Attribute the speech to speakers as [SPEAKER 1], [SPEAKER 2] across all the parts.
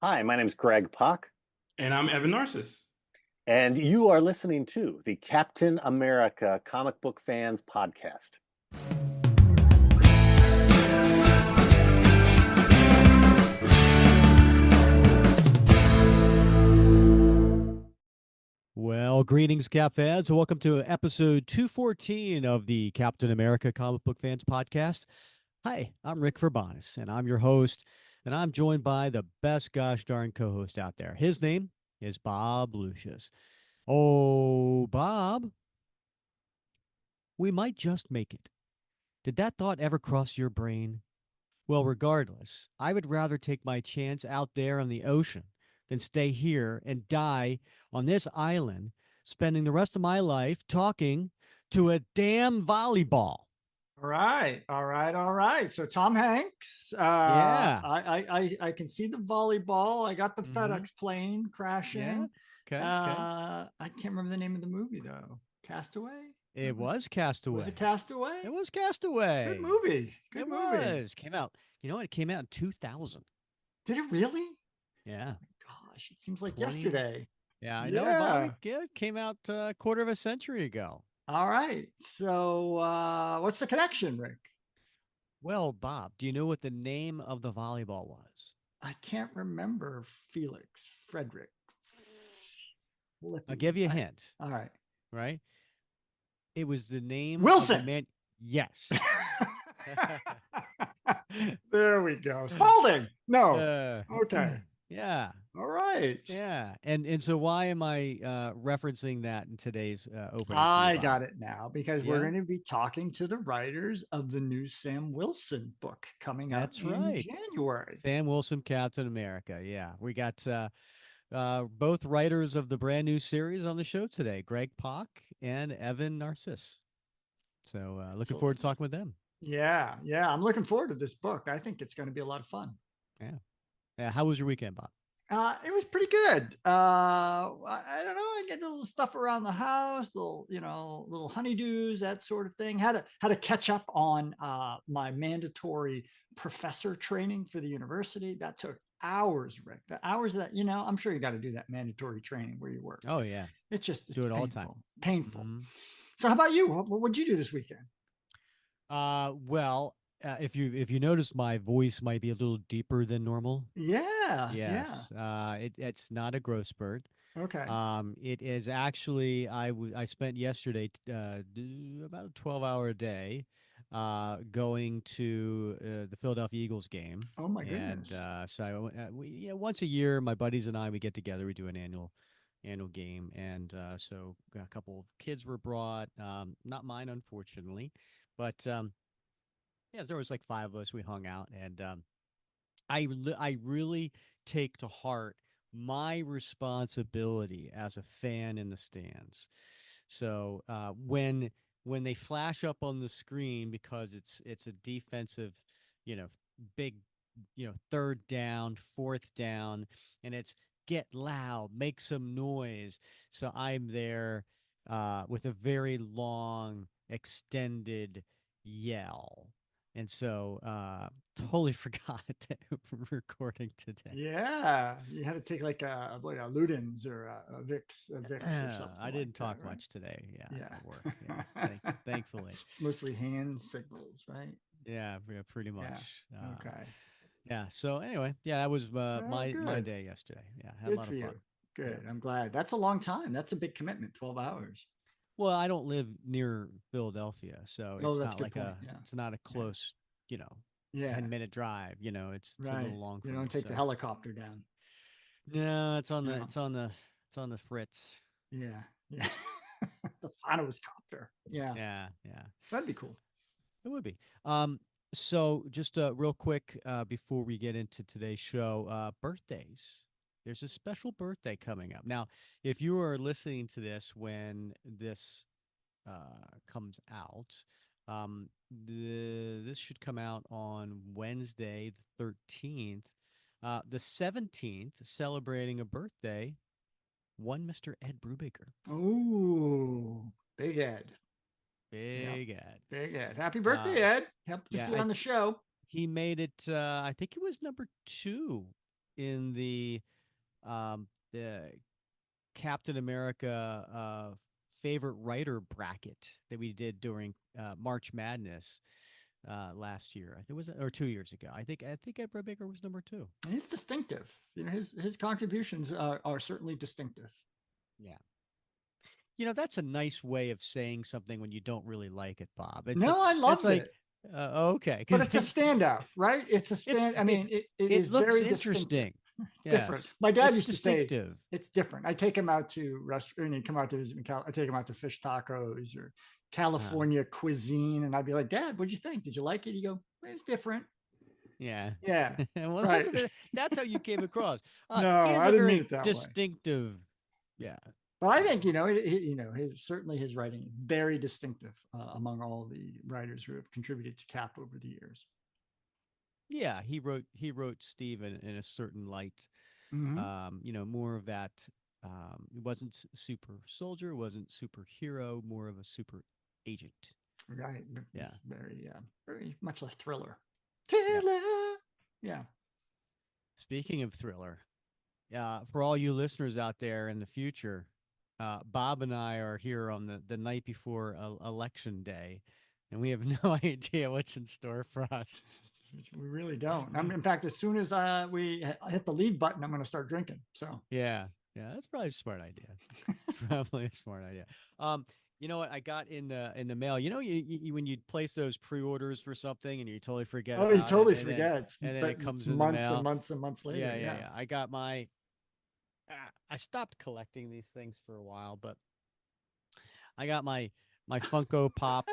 [SPEAKER 1] Hi, my name is Greg Pak,
[SPEAKER 2] And I'm Evan Narcisse.
[SPEAKER 1] and you are listening to the Captain America Comic Book Fans Podcast.
[SPEAKER 3] Well, greetings, Cap fans. Welcome to episode 214 of the Captain America Comic Book Fans Podcast. Hi, I'm Rick Verbanis, and I'm your host, and I'm joined by the best gosh darn co-host out there. His name is Bob Lucius. Oh, Bob, we might just make it. Did that thought ever cross your brain? Well, regardless, I would rather take my chance out there on the ocean than stay here and die on this island, spending the rest of my life talking to a damn volleyball.
[SPEAKER 4] All right. So Tom Hanks.
[SPEAKER 3] Yeah.
[SPEAKER 4] I can see the volleyball. I got the
[SPEAKER 3] Mhm.
[SPEAKER 4] FedEx plane crashing.
[SPEAKER 3] Yeah. Okay.
[SPEAKER 4] I can't remember the name of the movie though. Castaway.
[SPEAKER 3] It was Castaway.
[SPEAKER 4] Was it Castaway?
[SPEAKER 3] It was Castaway.
[SPEAKER 4] Good movie. Good
[SPEAKER 3] It
[SPEAKER 4] movie.
[SPEAKER 3] was. Came out. You know what? It came out in 2000.
[SPEAKER 4] Did it really?
[SPEAKER 3] Yeah.
[SPEAKER 4] Gosh, it seems like
[SPEAKER 3] 20
[SPEAKER 4] yesterday.
[SPEAKER 3] Yeah, I know.
[SPEAKER 4] Yeah.
[SPEAKER 3] It came out a quarter of a century ago.
[SPEAKER 4] All right. So what's the connection, Rick?
[SPEAKER 3] Well, Bob, do you know what the name of the volleyball was?
[SPEAKER 4] I can't remember Felix, Frederick.
[SPEAKER 3] I'll give you a hint.
[SPEAKER 4] All right.
[SPEAKER 3] Right? It was the name
[SPEAKER 4] Wilson.
[SPEAKER 3] of the man. Yes.
[SPEAKER 4] There we go. Spalding. No. Okay.
[SPEAKER 3] Yeah.
[SPEAKER 4] All right.
[SPEAKER 3] Yeah. And so why am I referencing that in today's opening?
[SPEAKER 4] I got it now because we're
[SPEAKER 3] Yeah?
[SPEAKER 4] going to be talking to the writers of the new Sam Wilson book coming out
[SPEAKER 3] That's
[SPEAKER 4] in
[SPEAKER 3] right.
[SPEAKER 4] January.
[SPEAKER 3] Sam Wilson, Captain America. Yeah. We got both writers of the brand new series on the show today, Greg Pak and Evan Narcisse. So looking forward to talking with them.
[SPEAKER 4] Yeah. I'm looking forward to this book. I think it's going to be a lot of fun.
[SPEAKER 3] Yeah. How was your weekend, Bob?
[SPEAKER 4] It was pretty good. I don't know. I get a little stuff around the house, little honeydews, that sort of thing. Had to catch up on my mandatory professor training for the university. That took hours, Rick. The hours that I'm sure you got to do that mandatory training where you work.
[SPEAKER 3] Oh yeah,
[SPEAKER 4] it's
[SPEAKER 3] do it all the time.
[SPEAKER 4] Painful.
[SPEAKER 3] Mm-hmm.
[SPEAKER 4] So how about you? What'd you do this weekend?
[SPEAKER 3] Well, if you notice, my voice might be a little deeper than normal.
[SPEAKER 4] Yeah.
[SPEAKER 3] Yes.
[SPEAKER 4] Yeah.
[SPEAKER 3] It's not a growth spurt.
[SPEAKER 4] Okay.
[SPEAKER 3] It is actually I spent yesterday about a 12-hour day going to the Philadelphia Eagles game.
[SPEAKER 4] Oh my goodness.
[SPEAKER 3] And so once a year, my buddies and I, we get together, we do an annual game, and so a couple of kids were brought, not mine unfortunately, but yeah, there was like 5 of us. We hung out, and I really take to heart my responsibility as a fan in the stands. So when they flash up on the screen, because it's a defensive, big, third down, fourth down, and it's get loud, make some noise. So I'm there with a very long, extended yell. And so totally forgot that we're recording today.
[SPEAKER 4] Yeah. You had to take like a Ludens or a Vicks or something.
[SPEAKER 3] I didn't talk much today. Yeah. At work. Yeah. Thankfully.
[SPEAKER 4] It's mostly hand signals, right?
[SPEAKER 3] Yeah, pretty much.
[SPEAKER 4] Yeah. Okay.
[SPEAKER 3] Yeah. So anyway, yeah, that was my day yesterday. Yeah, had a lot of fun.
[SPEAKER 4] Good. Yeah. I'm glad. That's a long time. That's a big commitment. 12 hours.
[SPEAKER 3] Well, I don't live near Philadelphia, so it's not like it's not a close, 10-minute drive. It's a little long.
[SPEAKER 4] You don't take the helicopter down.
[SPEAKER 3] No, it's on the Fritz.
[SPEAKER 4] Yeah. The Thanos copter. Yeah. That'd be cool.
[SPEAKER 3] It would be. So just real quick before we get into today's show, birthdays. There's a special birthday coming up. Now, if you are listening to this when this comes out, this should come out on Wednesday, the 13th. The 17th, celebrating a birthday, one Mr. Ed Brubaker.
[SPEAKER 4] Oh, Big Ed.
[SPEAKER 3] Big Ed.
[SPEAKER 4] Big Ed. Happy birthday, Ed. Happy to see you on the show.
[SPEAKER 3] He made it, I think it was number 2 in the Captain America favorite writer bracket that we did during March Madness last year. I think it was, or 2 years ago. I think Ed Baker was number 2.
[SPEAKER 4] He's distinctive. His contributions are certainly distinctive.
[SPEAKER 3] Yeah. That's a nice way of saying something when you don't really like it, Bob.
[SPEAKER 4] I loved
[SPEAKER 3] like,
[SPEAKER 4] it.
[SPEAKER 3] Okay.
[SPEAKER 4] But it's a standout, right? It's a stand. I mean, it is
[SPEAKER 3] looks
[SPEAKER 4] very
[SPEAKER 3] interesting.
[SPEAKER 4] Different.
[SPEAKER 3] Yes.
[SPEAKER 4] My dad
[SPEAKER 3] It's
[SPEAKER 4] used to say
[SPEAKER 3] distinctive.
[SPEAKER 4] it's different. I take him out to restaurant, he'd come out to visit me. I take him out to fish tacos or California cuisine, and I'd be like, "Dad, what'd you think? Did you like it?" He'd go, "It's different."
[SPEAKER 3] Yeah.
[SPEAKER 4] Yeah.
[SPEAKER 3] Well,
[SPEAKER 4] right.
[SPEAKER 3] that's how you came across.
[SPEAKER 4] No,
[SPEAKER 3] he has
[SPEAKER 4] I
[SPEAKER 3] a
[SPEAKER 4] didn't mean
[SPEAKER 3] very
[SPEAKER 4] it that way.
[SPEAKER 3] distinctive. Yeah.
[SPEAKER 4] But I think certainly his writing is very distinctive among all the writers who have contributed to Cap over the years.
[SPEAKER 3] Yeah, he wrote Steve in a certain light.
[SPEAKER 4] Mm-hmm.
[SPEAKER 3] More of that. It wasn't super soldier, wasn't superhero, more of a super agent.
[SPEAKER 4] Right.
[SPEAKER 3] Yeah.
[SPEAKER 4] Very much like thriller. Yeah.
[SPEAKER 3] Speaking of thriller, for all you listeners out there in the future, Bob and I are here on the night before election day, and we have no idea what's in store for us.
[SPEAKER 4] We really don't. In fact, as soon as we hit the leave button, I'm going to start drinking. So
[SPEAKER 3] yeah, that's probably a smart idea. It's probably a smart idea. You know what I got in the mail? You when you place those pre-orders for something and you totally forget.
[SPEAKER 4] Oh,
[SPEAKER 3] about
[SPEAKER 4] you totally
[SPEAKER 3] it,
[SPEAKER 4] forget.
[SPEAKER 3] and then it comes in
[SPEAKER 4] months
[SPEAKER 3] the mail.
[SPEAKER 4] and months and months later.
[SPEAKER 3] Yeah. I got my. I stopped collecting these things for a while, but I got my Funko Pop.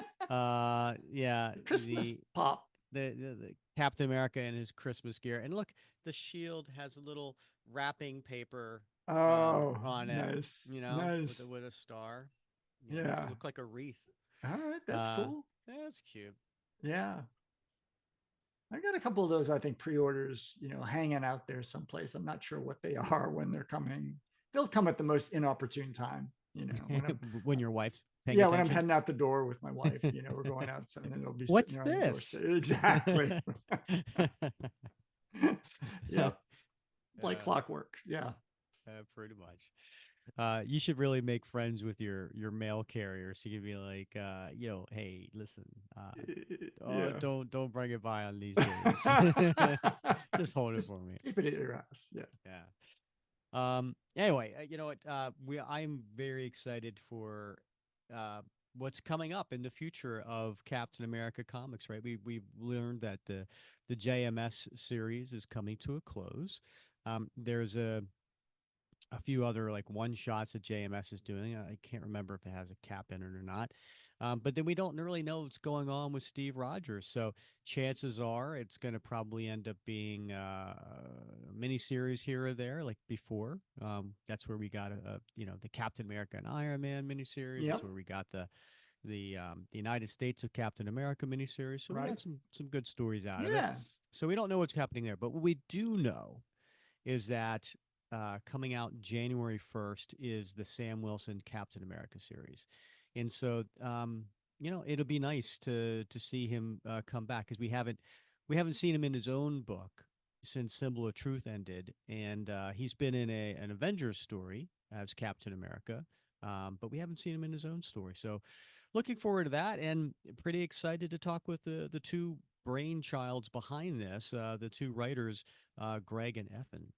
[SPEAKER 4] Christmas pop.
[SPEAKER 3] The Captain America and his Christmas gear, and look, the shield has a little wrapping paper on it.
[SPEAKER 4] Nice. Nice.
[SPEAKER 3] With a star.
[SPEAKER 4] Makes it
[SPEAKER 3] look like a wreath.
[SPEAKER 4] All right, that's cool.
[SPEAKER 3] Yeah, that's cute.
[SPEAKER 4] Yeah. I got a couple of those, I think, pre-orders, hanging out there someplace. I'm not sure what they are when they're coming. They'll come at the most inopportune time,
[SPEAKER 3] when your wife's paying
[SPEAKER 4] when
[SPEAKER 3] attention?
[SPEAKER 4] I'm heading out the door with my wife, we're going out and it'll be
[SPEAKER 3] what's
[SPEAKER 4] sitting
[SPEAKER 3] this?
[SPEAKER 4] Exactly. Yep. Like clockwork. Yeah.
[SPEAKER 3] Pretty much. You should really make friends with your mail carrier, so you can be like, hey, listen, don't bring it by on these days. Just hold it for me.
[SPEAKER 4] Keep it at your house.
[SPEAKER 3] Yeah. Anyway, you know what? I'm very excited for what's coming up in the future of Captain America comics. Right? We've learned that the JMS series is coming to a close. There's a few other like one shots that JMS is doing. I can't remember if it has a Cap in it or not. But then we don't really know what's going on with Steve Rogers. So chances are it's going to probably end up being a miniseries here or there, like before. That's where we got the Captain America and Iron Man miniseries.
[SPEAKER 4] Yep.
[SPEAKER 3] That's where we got the United States of Captain America miniseries. So we got some good stories out of it. So we don't know what's happening there, but what we do know is that coming out January 1st is the Sam Wilson Captain America series. And so, it'll be nice to see him come back, because we haven't seen him in his own book since Symbol of Truth ended. And he's been in an Avengers story as Captain America, but we haven't seen him in his own story. So looking forward to that, and pretty excited to talk with the two brainchilds behind this, the two writers, Greg and Evan.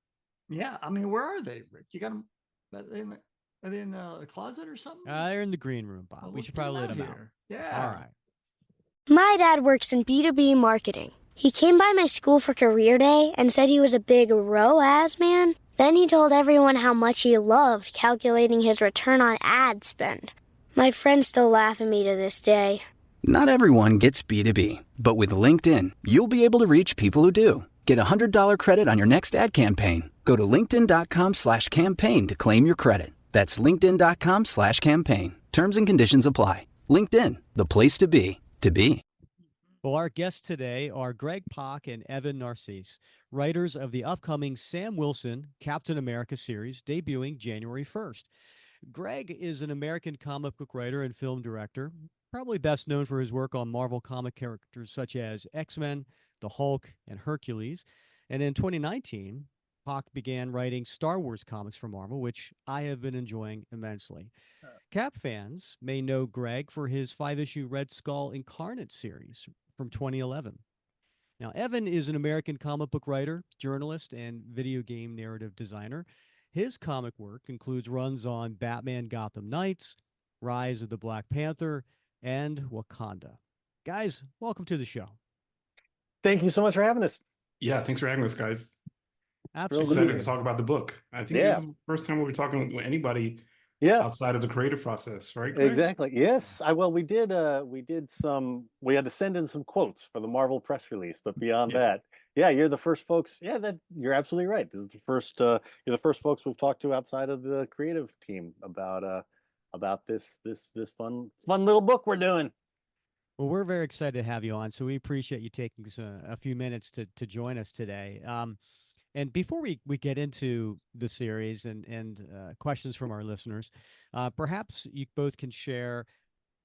[SPEAKER 4] Yeah, I mean, where are they, Rick? You got them? Are they in the closet or something?
[SPEAKER 3] They're in the green room, Bob.
[SPEAKER 4] Well,
[SPEAKER 3] we should probably let them out.
[SPEAKER 4] Yeah.
[SPEAKER 3] All right.
[SPEAKER 5] My dad works in B2B marketing. He came by my school for career day and said he was a big ROAS man. Then he told everyone how much he loved calculating his return on ad spend. My friends still laugh at me to this day.
[SPEAKER 6] Not everyone gets B2B, but with LinkedIn, you'll be able to reach people who do. Get a $100 credit on your next ad campaign. Go to linkedin.com/campaign to claim your credit. That's linkedin.com/campaign. Terms and conditions apply. LinkedIn, the place to be, to be.
[SPEAKER 3] Well, our guests today are Greg Pak and Evan Narcisse, writers of the upcoming Sam Wilson Captain America series, debuting January 1st. Greg is an American comic book writer and film director, probably best known for his work on Marvel comic characters such as X-Men, the Hulk, and Hercules. And in 2019, Pak began writing Star Wars comics for Marvel, which I have been enjoying immensely. Cap fans may know Greg for his 5-issue Red Skull Incarnate series from 2011. Now, Evan is an American comic book writer, journalist, and video game narrative designer. His comic work includes runs on Batman Gotham Knights, Rise of the Black Panther, and Wakanda. Guys, welcome to the show.
[SPEAKER 1] Thank you so much for having us.
[SPEAKER 2] Yeah, thanks for having us, guys.
[SPEAKER 3] Absolutely.
[SPEAKER 2] Excited to talk about the book. I think this is the first time we'll be talking with anybody outside of the creative process, right, Greg?
[SPEAKER 1] Exactly. Yes. We had to send in some quotes for the Marvel press release, but beyond that, you're the first folks. Yeah, that you're absolutely right. This is the first you're the first folks we've talked to outside of the creative team about this fun little book we're doing.
[SPEAKER 3] Well, we're very excited to have you on, so we appreciate you taking a few minutes to join us today. And before we get into the series and questions from our listeners, perhaps you both can share,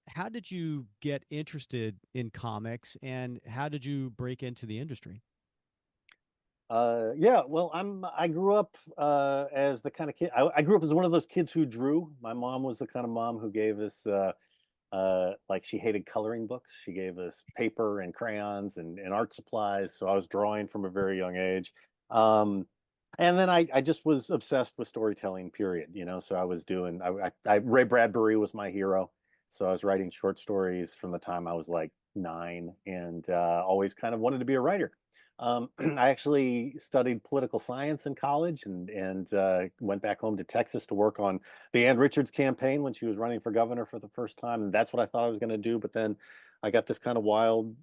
[SPEAKER 3] how did you get interested in comics and how did you break into the industry?
[SPEAKER 1] Well, I grew up as the kind of kid. I grew up as one of those kids who drew. My mom was the kind of mom who gave us like, she hated coloring books. She gave us paper and crayons and art supplies. So I was drawing from a very young age. And then I just was obsessed with storytelling, period. So I was doing, Ray Bradbury was my hero. So I was writing short stories from the time I was like 9, and always kind of wanted to be a writer. I actually studied political science in college and went back home to Texas to work on the Ann Richards campaign when she was running for governor for the first time. And that's what I thought I was going to do. But then I got this kind of wild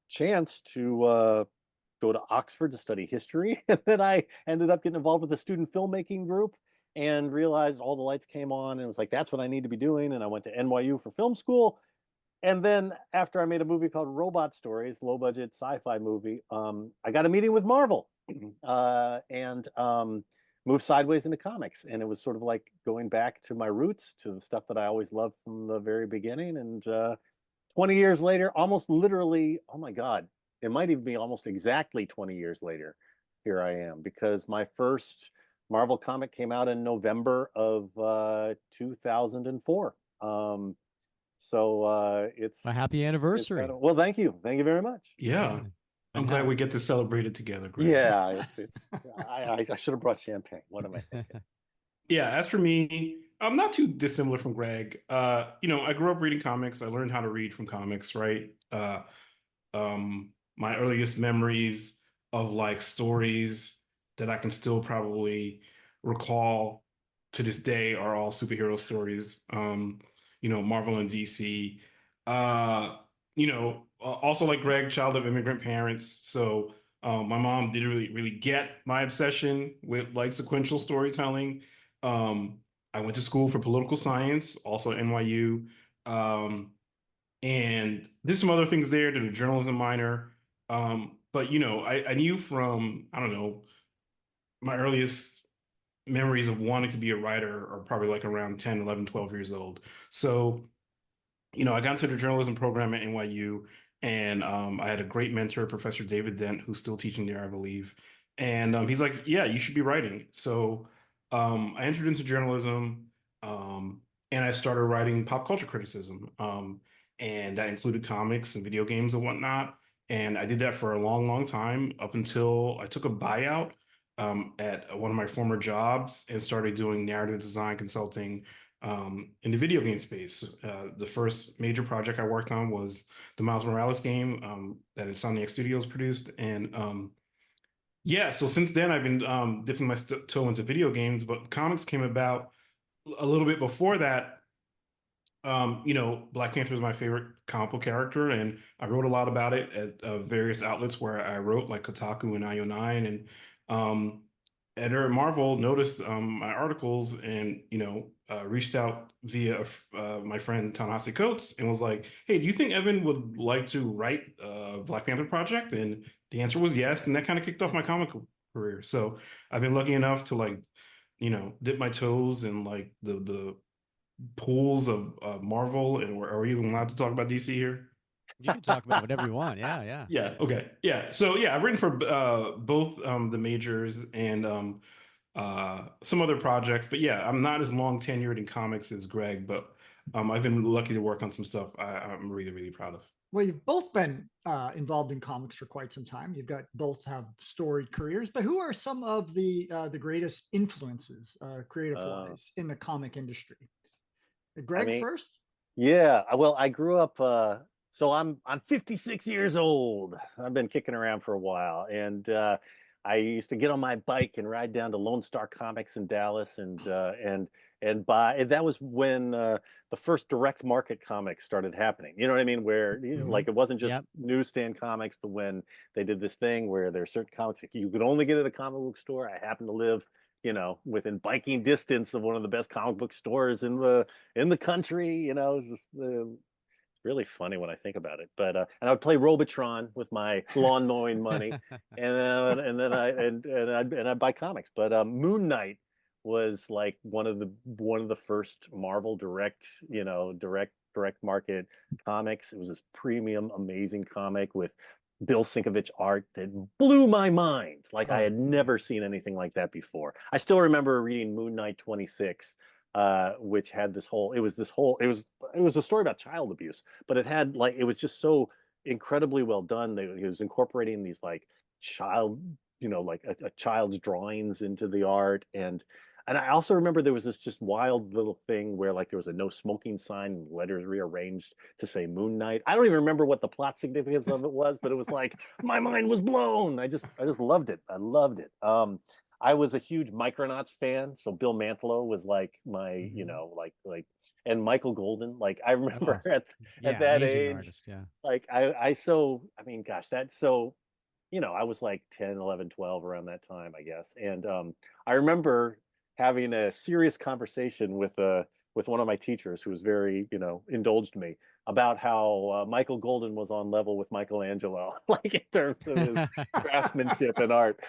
[SPEAKER 1] chance to go to Oxford to study history. And then I ended up getting involved with a student filmmaking group and realized all the lights came on and it was like, that's what I need to be doing. And I went to NYU for film school. And then after I made a movie called Robot Stories, low budget sci-fi movie, I got a meeting with Marvel and moved sideways into comics. And it was sort of like going back to my roots, to the stuff that I always loved from the very beginning. And 20 years later, almost literally, oh my God, it might even be almost exactly 20 years later, here I am, because my first Marvel comic came out in November of 2004. So it's
[SPEAKER 3] a happy anniversary.
[SPEAKER 1] Well, thank you very much.
[SPEAKER 2] Yeah, I'm glad we get to celebrate it together, Greg.
[SPEAKER 1] Yeah, it's I should have brought champagne. What am I thinking?
[SPEAKER 2] Yeah, as for me, I'm not too dissimilar from Greg. I grew up reading comics. I learned how to read from comics, right? My earliest memories of like stories that I can still probably recall to this day are all superhero stories. Marvel and DC. Also like Greg, child of immigrant parents. So my mom didn't really get my obsession with like sequential storytelling. I went to school for political science, also NYU. And did some other things there, did a journalism minor. But I knew from, I don't know, my earliest memories of wanting to be a writer are probably like around 10, 11, 12 years old. So, I got into the journalism program at NYU, and I had a great mentor, Professor David Dent, who's still teaching there, I believe. And he's like, yeah, you should be writing. So I entered into journalism, and I started writing pop culture criticism. And that included comics and video games and whatnot. And I did that for a long, long time, up until I took a buyout at one of my former jobs and started doing narrative design consulting in the video game space. The first major project I worked on was the Miles Morales game that Insomniac Studios produced. And so since then I've been dipping my toe into video games, but comics came about a little bit before that. Black Panther is my favorite comic book character, and I wrote a lot about it at various outlets where I wrote, like Kotaku and IO9. And editor at Marvel noticed my articles and reached out via my friend Ta-Nehisi Coates and was like, hey, do you think Evan would like to write a Black Panther project? And the answer was yes, and that kind of kicked off my comic career. So I've been lucky enough to dip my toes in like the pools of Marvel. And are we even allowed to talk about DC here?
[SPEAKER 3] You can talk about whatever you want. Yeah, yeah.
[SPEAKER 2] Yeah. Okay. Yeah. So yeah, I've written for both the majors and some other projects. But yeah, I'm not as long tenured in comics as Greg, but I've been lucky to work on some stuff I'm really, really proud of.
[SPEAKER 4] Well, you've both been involved in comics for quite some time. You've got both have storied careers, but who are some of the greatest influences, creative wise, in the comic industry?
[SPEAKER 1] I
[SPEAKER 4] Greg
[SPEAKER 1] mean,
[SPEAKER 4] first.
[SPEAKER 1] yeah. Well, I grew up. So I'm 56 years old. I've been kicking around for a while, and I used to get on my bike and ride down to Lone Star Comics in Dallas, and buy. And that was when the first direct market comics started happening. You know what I mean? Where like it wasn't just
[SPEAKER 3] Yep.
[SPEAKER 1] newsstand comics, but when they did this thing where there are certain comics that you could only get at a comic book store. I happen to live, within biking distance of one of the best comic book stores in the country. It's just really funny when I think about it. But and I would play Robotron with my lawn mowing money, and then I'd buy comics. But Moon Knight was like one of the first Marvel direct market comics. It was this premium, amazing comic with Bill Sinkovich art that blew my mind. Like I had never seen anything like that before. I still remember reading Moon Knight 26, which had it was a story about child abuse, but it was just so incredibly well done. It was incorporating these like child, like a child's drawings into the art. And I also remember there was this just wild little thing where like there was a no smoking sign and letters rearranged to say Moon Knight. I don't even remember what the plot significance of it was, but it was like my mind was blown. I just loved it. I loved it. I was a huge Micronauts fan, so Bill Mantlo was like my, and Michael Golden. Like I remember at that
[SPEAKER 3] amazing
[SPEAKER 1] age,
[SPEAKER 3] artist. Yeah.
[SPEAKER 1] like I mean, gosh, that's so, I was like 10, 11, 12 around that time, I guess. And I remember having a serious conversation with one of my teachers who was very, indulged me about how Michael Golden was on level with Michelangelo, like in terms of his craftsmanship and art.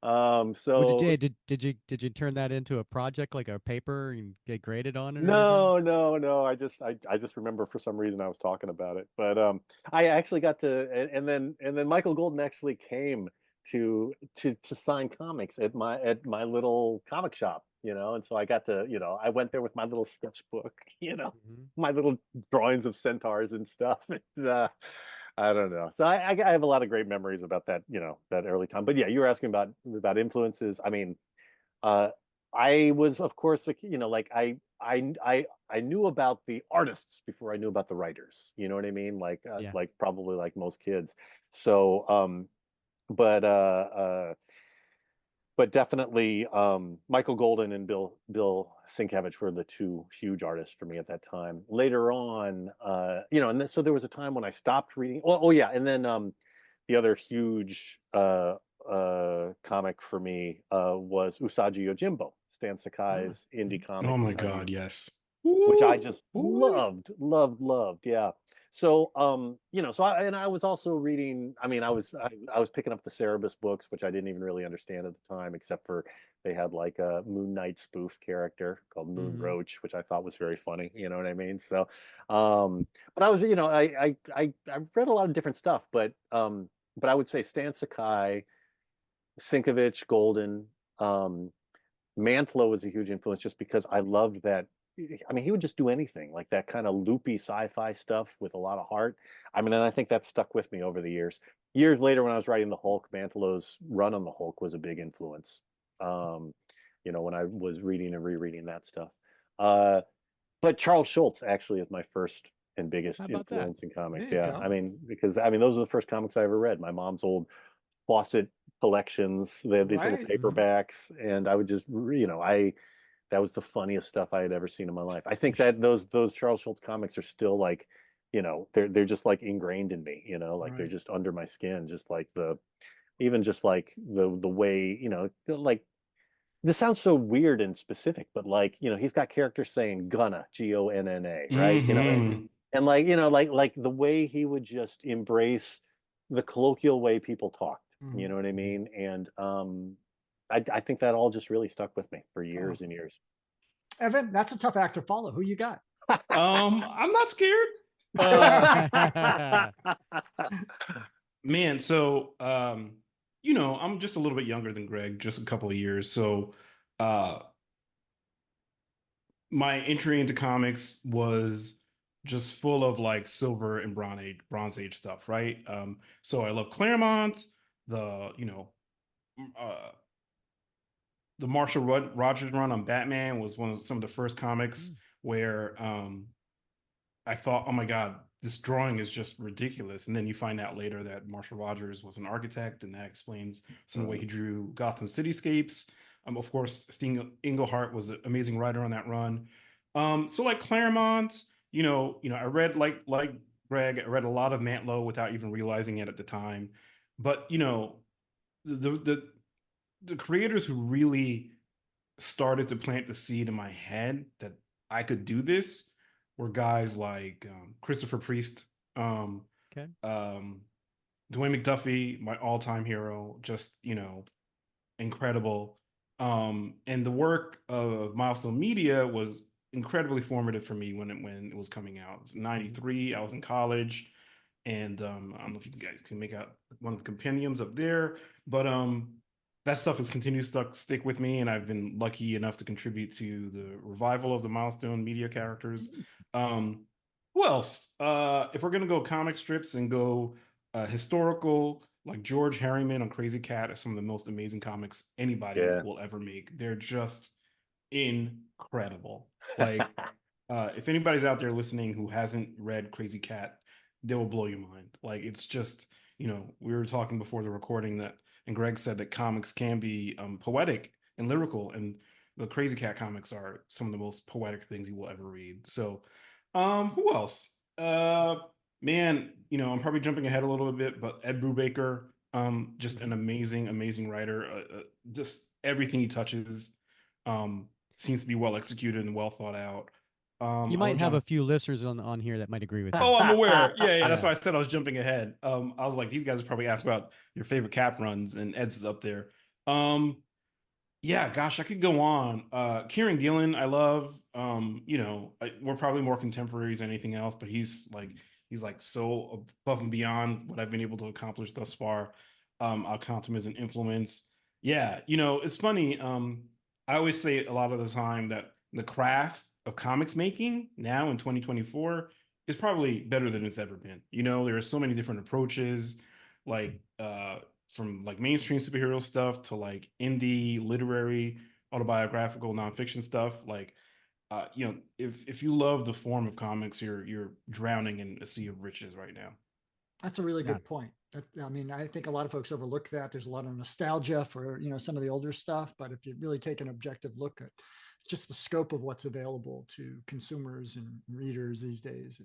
[SPEAKER 3] What
[SPEAKER 1] So
[SPEAKER 3] did you turn that into a project, like a paper, and get graded on it?
[SPEAKER 1] no. I just remember for some reason I was talking about it. But I actually got to, and then Michael Golden actually came to sign comics at my little comic shop, and so I got to, I went there with my little sketchbook, my little drawings of centaurs and stuff. And, I don't know. So I have a lot of great memories about that, that early time. But yeah, you were asking about influences. I mean, I was, of course, like, like I knew about the artists before I knew about the writers. You know what I mean? Like probably like most kids. So, but definitely Michael Golden and Bill Sienkiewicz were the two huge artists for me at that time. Later on, and so there was a time when I stopped reading. Oh yeah, and then the other huge comic for me was Usagi Yojimbo, Stan Sakai's indie comic.
[SPEAKER 2] Oh my God, yes.
[SPEAKER 1] Which I just loved. Yeah. So, so I was also reading, I mean, I was picking up the Cerebus books, which I didn't even really understand at the time, except for they had like a Moon Knight spoof character called Moon Roach, which I thought was very funny. You know what I mean? So, but I was, I read a lot of different stuff, but I would say Stan Sakai, Sienkiewicz, Golden, Mantlo was a huge influence just because I loved that. I mean, he would just do anything like that kind of loopy sci-fi stuff with a lot of heart. I mean, and I think that stuck with me over the years. Years later, when I was writing the Hulk, Mantlo's run on the Hulk was a big influence. When I was reading and rereading that stuff. But Charles Schultz actually is my first and biggest influence in comics. Yeah, I mean, because those are the first comics I ever read. My mom's old Fawcett collections. They had these little paperbacks, and I would just, that was the funniest stuff I had ever seen in my life. I think that those Charles Schultz comics are still like, they're just like ingrained in me, like they're just under my skin, just like the way, like this sounds so weird and specific, but like, he's got characters saying gonna, Gonna, right? And like, like the way he would just embrace the colloquial way people talked, you know what I mean? And I think that all just really stuck with me for years and years.
[SPEAKER 4] Evan, that's a tough act to follow. Who you got?
[SPEAKER 2] I'm not scared. Man, so you know, I'm just a little bit younger than Greg, just a couple of years. So uh my entry into comics was just full of like silver and bronze age stuff, right? So I love Claremont, the you know, uh the Marshall Rogers run on Batman was some of the first comics where I thought, oh my God, this drawing is just ridiculous. And then you find out later that Marshall Rogers was an architect, and that explains some of the way he drew Gotham cityscapes. Of course, Sting Englehart was an amazing writer on that run. So like Claremont, I read like Greg, I read a lot of Mantlo without even realizing it at the time. But the the creators who really started to plant the seed in my head that I could do this were guys like Christopher Priest, um,
[SPEAKER 3] Okay.
[SPEAKER 2] Dwayne McDuffie, my all-time hero, just incredible. And the work of Milestone Media was incredibly formative for me when it was coming out. It was '93. I was in college, and I don't know if you guys can make out one of the compendiums up there, but that stuff has continued to stick with me, and I've been lucky enough to contribute to the revival of the Milestone Media characters. Um, who else? If we're gonna go comic strips and go historical, like George Harriman on Crazy Cat is some of the most amazing comics anybody
[SPEAKER 1] Yeah.
[SPEAKER 2] will ever make. They're just incredible. Like, if anybody's out there listening who hasn't read Crazy Cat, they will blow your mind. Like, it's just, we were talking before the recording and Greg said that comics can be poetic and lyrical, and the Crazy Cat comics are some of the most poetic things you will ever read. So, who else? Man, I'm probably jumping ahead a little bit, but Ed Brubaker, just an amazing, amazing writer. Just everything he touches, seems to be well executed and well thought out.
[SPEAKER 3] You might have a few listeners on here that might agree with you.
[SPEAKER 2] Oh, I'm aware. Yeah, that's
[SPEAKER 3] Yeah.
[SPEAKER 2] why I said I was jumping ahead. I was like, these guys probably asked about your favorite Cap runs, and Ed's is up there. Yeah, gosh, I could go on. Kieran Gillen, I love. We're probably more contemporaries than anything else, but he's like so above and beyond what I've been able to accomplish thus far. I'll count him as an influence. Yeah, it's funny. I always say a lot of the time that the craft of comics making now in 2024 is probably better than it's ever been. There are so many different approaches, like from like mainstream superhero stuff to like indie literary autobiographical nonfiction stuff. Like if you love the form of comics, you're drowning in a sea of riches right now.
[SPEAKER 4] That's a really
[SPEAKER 3] Yeah.
[SPEAKER 4] good point. I mean, I think a lot of folks overlook that. There's a lot of nostalgia for, some of the older stuff, but if you really take an objective look at just the scope of what's available to consumers and readers these days.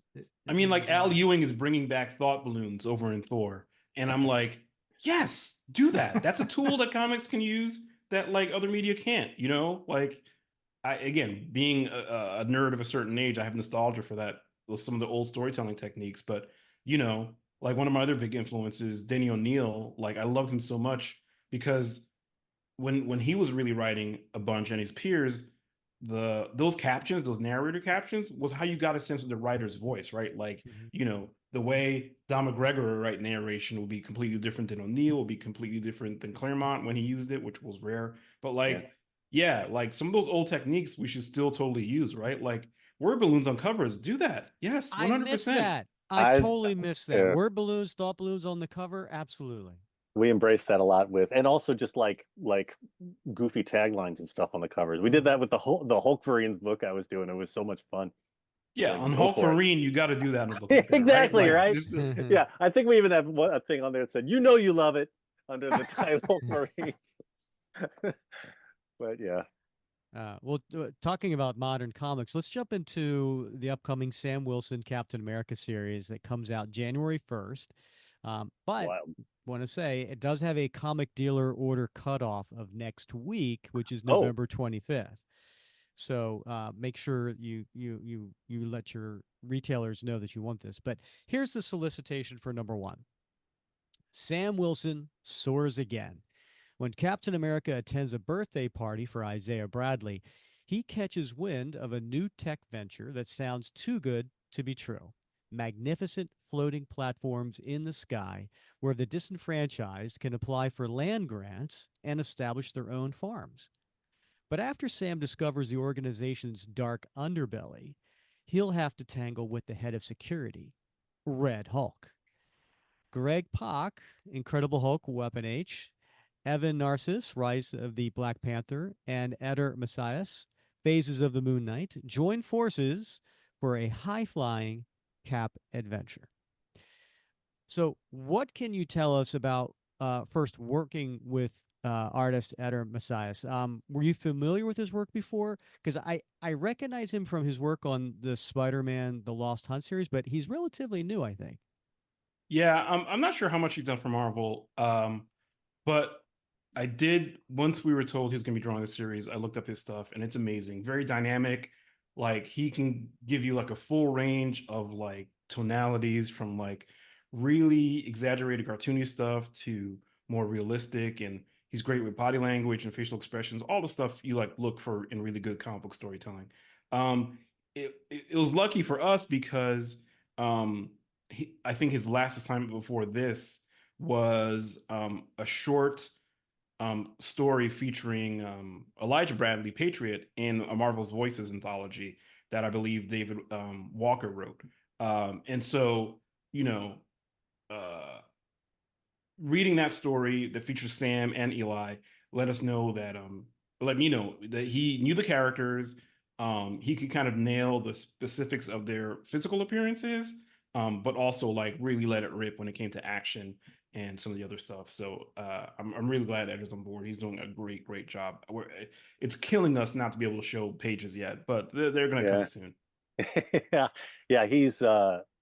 [SPEAKER 2] I mean, like
[SPEAKER 4] really is
[SPEAKER 2] Al
[SPEAKER 4] amazing.
[SPEAKER 2] Ewing is bringing back thought balloons over in Thor, and I'm like, yes, do that. That's a tool that comics can use that like other media can't. Like again, being a nerd of a certain age, I have nostalgia for that, some of the old storytelling techniques. But like one of my other big influences, Denny O'Neil. Like I loved him so much because when he was really writing a bunch and his peers, those captions, those narrator captions, was how you got a sense of the writer's voice, right? Like the way Don McGregor would write narration will be completely different than O'Neil, will be completely different than Claremont when he used it, which was rare. But like like some of those old techniques we should still totally use, right? Like word balloons on covers, do that. Yes, 100%.
[SPEAKER 3] I miss that. I totally miss that.
[SPEAKER 1] yeah.
[SPEAKER 3] Word balloons, thought balloons on the cover. Absolutely.
[SPEAKER 1] We embrace that a lot and also just like goofy taglines and stuff on the covers. We did that with the Hulk variant book I was doing. It was so much fun.
[SPEAKER 2] Yeah,
[SPEAKER 1] Like,
[SPEAKER 2] on
[SPEAKER 1] go
[SPEAKER 2] Hulk
[SPEAKER 1] for it.
[SPEAKER 2] Marine, you got to do that in a book. Like that,
[SPEAKER 1] Exactly, right?
[SPEAKER 2] Just-
[SPEAKER 1] Yeah, I think we even have a thing on there that said, you love it, under the title Marines. But yeah.
[SPEAKER 3] Talking about modern comics, let's jump into the upcoming Sam Wilson Captain America series that comes out January 1st. But
[SPEAKER 1] Wow.
[SPEAKER 3] want to say it does have a comic dealer order cutoff of next week, which is
[SPEAKER 1] Oh.
[SPEAKER 3] November 25th. So make sure you let your retailers know that you want this. But here's the solicitation for number one. Sam Wilson soars again. When Captain America attends a birthday party for Isaiah Bradley, he catches wind of a new tech venture that sounds too good to be true. magnificent floating platforms in the sky where the disenfranchised can apply for land grants and establish their own farms. But after Sam discovers the organization's dark underbelly, he'll have to tangle with the head of security, Red Hulk. Greg Pak, Incredible Hulk, Weapon H, Evan Narcisse, Rise of the Black Panther, and Eder Messias, Phases of the Moon Knight, join forces for a high-flying Cap adventure. So, what can you tell us about first working with artist Eder Messias? Were you familiar with his work before? Because I recognize him from his work on the Spider-Man: The Lost Hunt series, but he's relatively new, I think.
[SPEAKER 2] Yeah, I'm not sure how much he's done for Marvel, but I did, once we were told he was going to be drawing the series, I looked up his stuff and it's amazing. Very dynamic. Like he can give you like a full range of like tonalities from like really exaggerated cartoony stuff to more realistic. And he's great with body language and facial expressions, all the stuff you like look for in really good comic book storytelling. It was lucky for us because I think his last assignment before this was a short story featuring Elijah Bradley, Patriot, in a Marvel's Voices anthology that I believe David Walker wrote. And so, you know, reading that story that features Sam and Eli let me know that he knew the characters. He could kind of nail the specifics of their physical appearances, but also like really let it rip when it came to action and some of the other stuff. So I'm really glad Edgar's on board. He's doing a great job. It's killing us not to be able to show pages yet, but they're going to come soon.
[SPEAKER 1] Yeah, he's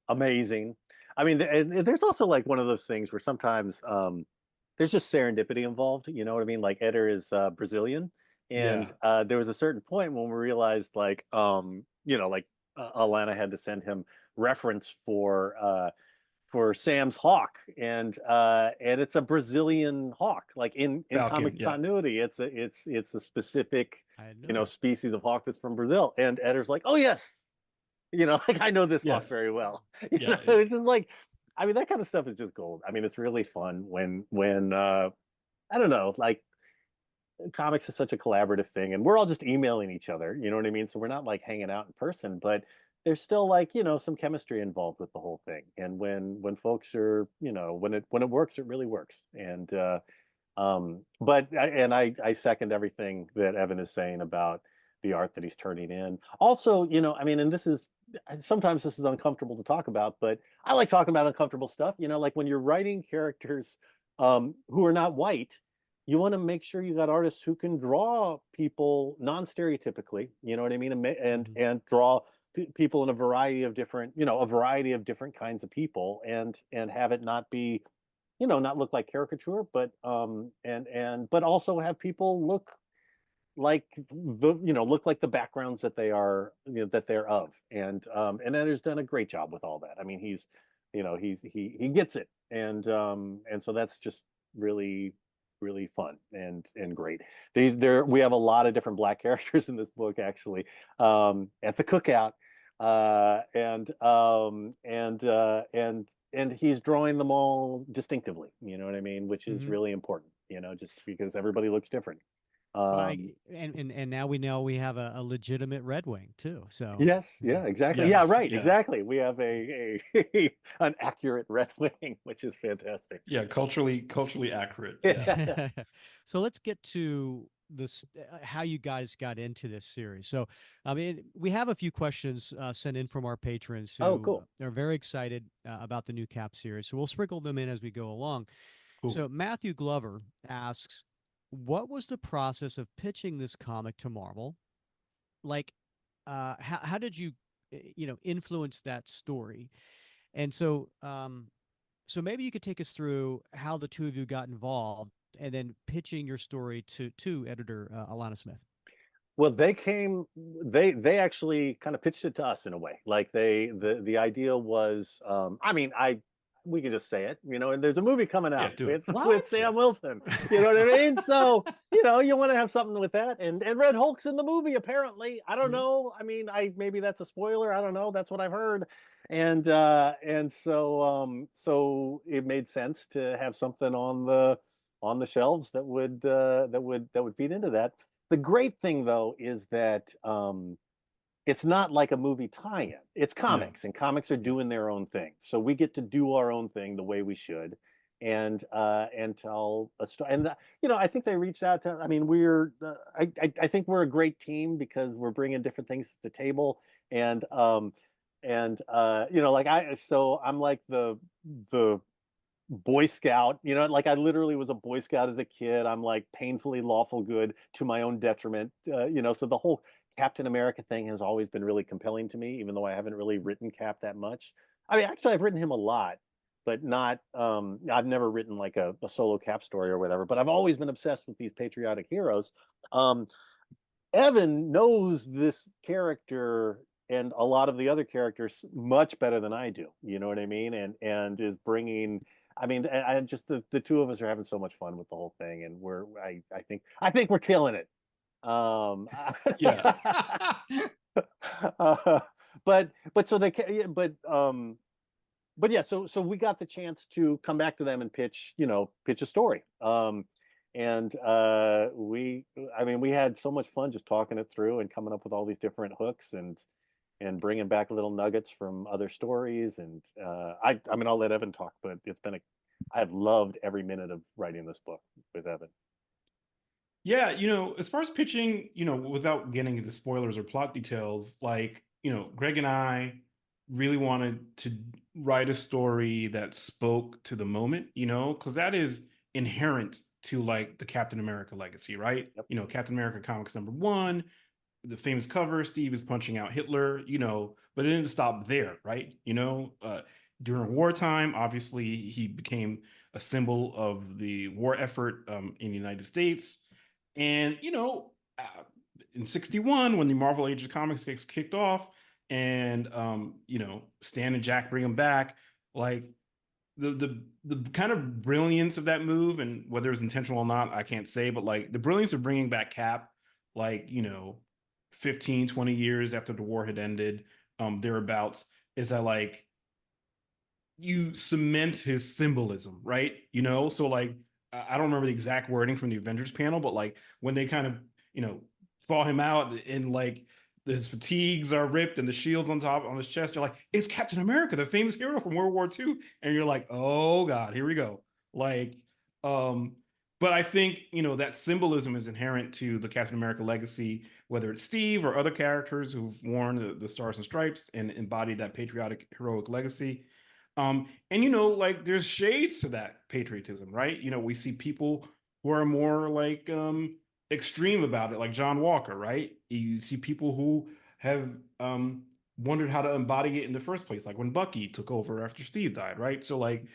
[SPEAKER 1] amazing. I mean, and there's also like one of those things where sometimes there's just serendipity involved. You know what I mean? Like Eder is Brazilian, and there was a certain point when we realized, like, like Alana had to send him reference for Sam's hawk, and it's a Brazilian hawk. Like in
[SPEAKER 2] Falcon,
[SPEAKER 1] comic continuity, it's a specific species of hawk that's from Brazil. And Eder's like, oh yes, like I know this hawk very well. It's just like, I mean, that kind of stuff is just gold. I mean, it's really fun when I don't know, like comics is such a collaborative thing, and we're all just emailing each other. You know what I mean? So we're not like hanging out in person, but there's still like some chemistry involved with the whole thing. And when folks are when it works, it really works. And I second everything that Evan is saying about the art that he's turning in. Also, I mean, and sometimes this is uncomfortable to talk about, but I like talking about uncomfortable stuff. Like when you're writing characters who are not white, you want to make sure you got artists who can draw people non-stereotypically, you know what I mean, and draw people in a variety of different kinds of people, and have it not be, not look like caricature, but but also have people look like the backgrounds that they are, that they're of. And Eder's done a great job with all that. I mean, he gets it. And so that's just really fun and great. We have a lot of different Black characters in this book, actually, at the cookout, and he's drawing them all distinctively, you know what I mean, which is really important, just because everybody looks different.
[SPEAKER 3] And now we know we have a legitimate Red Wing too. So
[SPEAKER 1] yes, yeah, exactly.
[SPEAKER 2] Yes,
[SPEAKER 1] yeah, right,
[SPEAKER 2] yeah.
[SPEAKER 1] exactly. We have an accurate Red Wing, which is fantastic.
[SPEAKER 2] Yeah, culturally accurate.
[SPEAKER 1] Yeah.
[SPEAKER 3] So let's get to this, how you guys got into this series. So, I mean, we have a few questions sent in from our patrons who
[SPEAKER 1] cool.
[SPEAKER 3] are very excited about the new Cap series. So we'll sprinkle them in as we go along.
[SPEAKER 2] Cool.
[SPEAKER 3] So Matthew Glover asks, what was the process of pitching this comic to Marvel? Like, how did you, influence that story? And so, so maybe you could take us through how the two of you got involved, and then pitching your story to editor Alana Smith.
[SPEAKER 1] Well, they actually kind of pitched it to us in a way. Like the idea was, I mean, we could just say it, and there's a movie coming
[SPEAKER 2] Yeah,
[SPEAKER 1] out
[SPEAKER 2] do it.
[SPEAKER 1] with Sam Wilson. You know what I mean? So, you want to have something with that. And Red Hulk's in the movie, apparently. I don't know. I mean, maybe that's a spoiler. I don't know. That's what I've heard. And so it made sense to have something on the shelves that would feed into that. The great thing though is that it's not like a movie tie-in. It's comics, and comics are doing their own thing. So we get to do our own thing the way we should, and tell a story. And I think they reached out to. I mean, I think we're a great team because we're bringing different things to the table, and so I'm like the Boy Scout, like I literally was a Boy Scout as a kid. I'm like painfully lawful good to my own detriment. So the whole Captain America thing has always been really compelling to me, even though I haven't really written Cap that much. I mean, actually, I've written him a lot, but not. I've never written like a solo Cap story or whatever. But I've always been obsessed with these patriotic heroes. Evan knows this character and a lot of the other characters much better than I do. You know what I mean? And is bringing. I mean, I just the two of us are having so much fun with the whole thing, and I think we're killing it.
[SPEAKER 2] Yeah.
[SPEAKER 1] But yeah, so we got the chance to come back to them and pitch a story. And we had so much fun just talking it through and coming up with all these different hooks and bringing back little nuggets from other stories. And I mean, I'll let Evan talk, but I've loved every minute of writing this book with Evan.
[SPEAKER 2] Yeah, as far as pitching, without getting into spoilers or plot details, like, Greg and I really wanted to write a story that spoke to the moment, because that is inherent to like the Captain America legacy, right?
[SPEAKER 1] Yep.
[SPEAKER 2] Captain America Comics #1, the famous cover, Steve is punching out Hitler, but it didn't stop there, right? During wartime, obviously, he became a symbol of the war effort in the United States. And, in 61, when the Marvel Age of Comics kicked off and, Stan and Jack bring him back, like the kind of brilliance of that move, and whether it was intentional or not, I can't say, but like the brilliance of bringing back Cap, like, 15, 20 years after the war had ended, thereabouts, is that like you cement his symbolism, right? So like I don't remember the exact wording from the Avengers panel, but like when they kind of thaw him out and like his fatigues are ripped and the shield's on his chest, you're like, it's Captain America, the famous hero from World War II, and you're like, oh god, here we go. Like, but I think that symbolism is inherent to the Captain America legacy, whether it's Steve or other characters who've worn the stars and stripes and embodied that patriotic, heroic legacy. And like there's shades to that patriotism, right? We see people who are more like extreme about it, like John Walker, right? You see people who have wondered how to embody it in the first place, like when Bucky took over after Steve died, right? So like,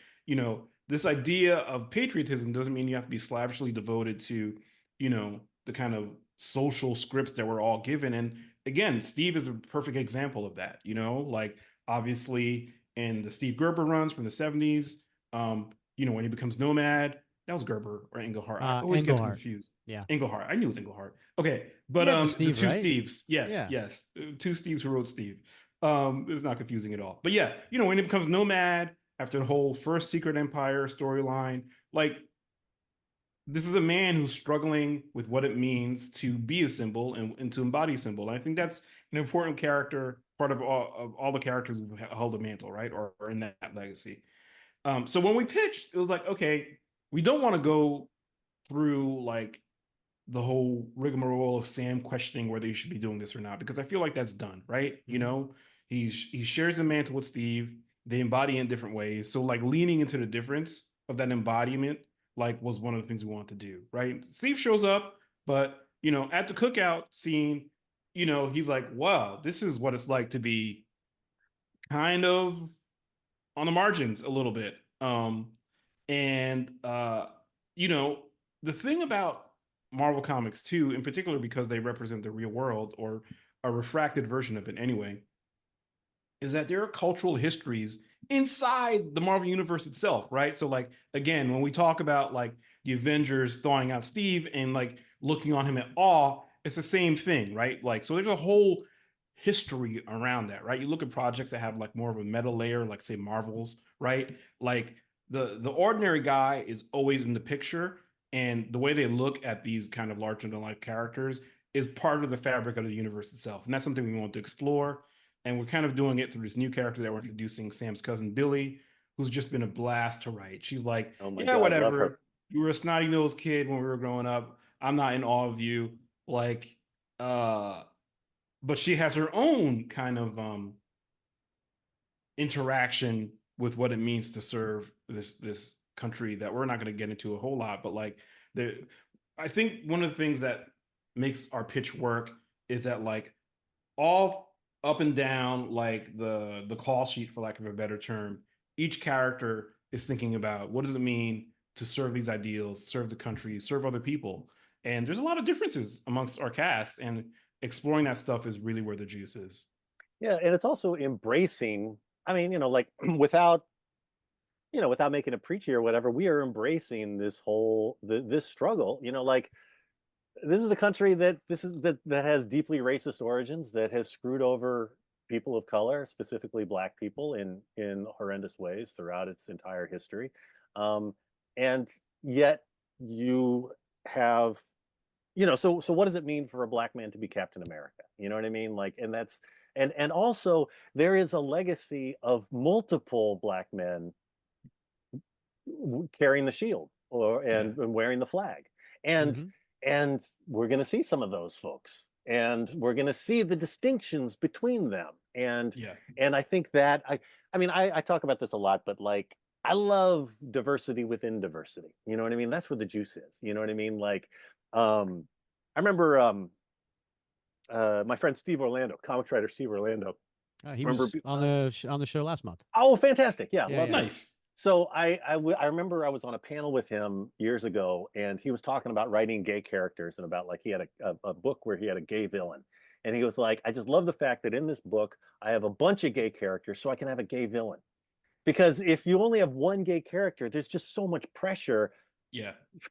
[SPEAKER 2] this idea of patriotism doesn't mean you have to be slavishly devoted to, the kind of social scripts that we're all given. And again, Steve is a perfect example of that, like obviously in the Steve Gerber runs from the 70s, when he becomes Nomad, that was Gerber or Englehart. I always get confused.
[SPEAKER 3] Yeah.
[SPEAKER 2] Englehart. I knew it was Englehart. Okay. But
[SPEAKER 3] Steve,
[SPEAKER 2] the two
[SPEAKER 3] right?
[SPEAKER 2] Steves. Yes,
[SPEAKER 3] Yeah.
[SPEAKER 2] yes. Two Steves who wrote Steve. It's not confusing at all. But yeah, when it becomes Nomad after the whole first Secret Empire storyline, like this is a man who's struggling with what it means to be a symbol and to embody a symbol. And I think that's an important character, part of all the characters who hold a mantle, right? Or in that legacy. So when we pitched, it was like, okay, we don't want to go through like the whole rigmarole of Sam questioning whether he should be doing this or not, because I feel like that's done, right? He shares the mantle with Steve. They embody in different ways. So like leaning into the difference of that embodiment, like was one of the things we want to do, right? Steve shows up, but at the cookout scene, he's like, wow, this is what it's like to be kind of on the margins a little bit. The thing about Marvel Comics too, in particular, because they represent the real world or a refracted version of it anyway, is that there are cultural histories inside the Marvel universe itself, right? So like again, when we talk about like the Avengers thawing out Steve and like looking on him at awe, it's the same thing, right? Like so there's a whole history around that, right? You look at projects that have like more of a meta layer, like say Marvel's, right? Like the ordinary guy is always in the picture, and the way they look at these kind of larger than life characters is part of the fabric of the universe itself. And that's something we want to explore. And we're kind of doing it through this new character that we're introducing, Sam's cousin Billy, who's just been a blast to write. She's like,
[SPEAKER 1] Oh my
[SPEAKER 2] yeah,
[SPEAKER 1] God, love her.
[SPEAKER 2] whatever. You were a snotty nosed kid when we were growing up. I'm not in awe of you. Like, but she has her own kind of interaction with what it means to serve this country that we're not going to get into a whole lot. But like, I think one of the things that makes our pitch work is that like all up and down like the call sheet, for lack of a better term, each character is thinking about what does it mean to serve these ideals, serve the country, serve other people. And there's a lot of differences amongst our cast, and exploring that stuff is really where the juice is.
[SPEAKER 1] Yeah, and it's also embracing, I mean, like without making it preachy or whatever, we are embracing this whole this struggle, like this is a country that has deeply racist origins, that has screwed over people of color, specifically Black people, in horrendous ways throughout its entire history, and yet you have, so what does it mean for a Black man to be Captain America? You know what I mean? Like, and that's and also there is a legacy of multiple Black men carrying the shield and wearing the flag, and we're going to see some of those folks, and we're going to see the distinctions between them, and I think that I mean I talk about this a lot, but like I love diversity within diversity. You know what I mean? That's where the juice is. You know what I mean? Like I remember my friend Steve Orlando, comic writer Steve Orlando.
[SPEAKER 3] He was on the show last month.
[SPEAKER 1] Oh, fantastic! Yeah, love
[SPEAKER 2] nice.
[SPEAKER 1] So I remember I was on a panel with him years ago, and he was talking about writing gay characters, and about like he had a book where he had a gay villain, and he was like, I just love the fact that in this book I have a bunch of gay characters so I can have a gay villain, because if you only have one gay character, there's just so much pressure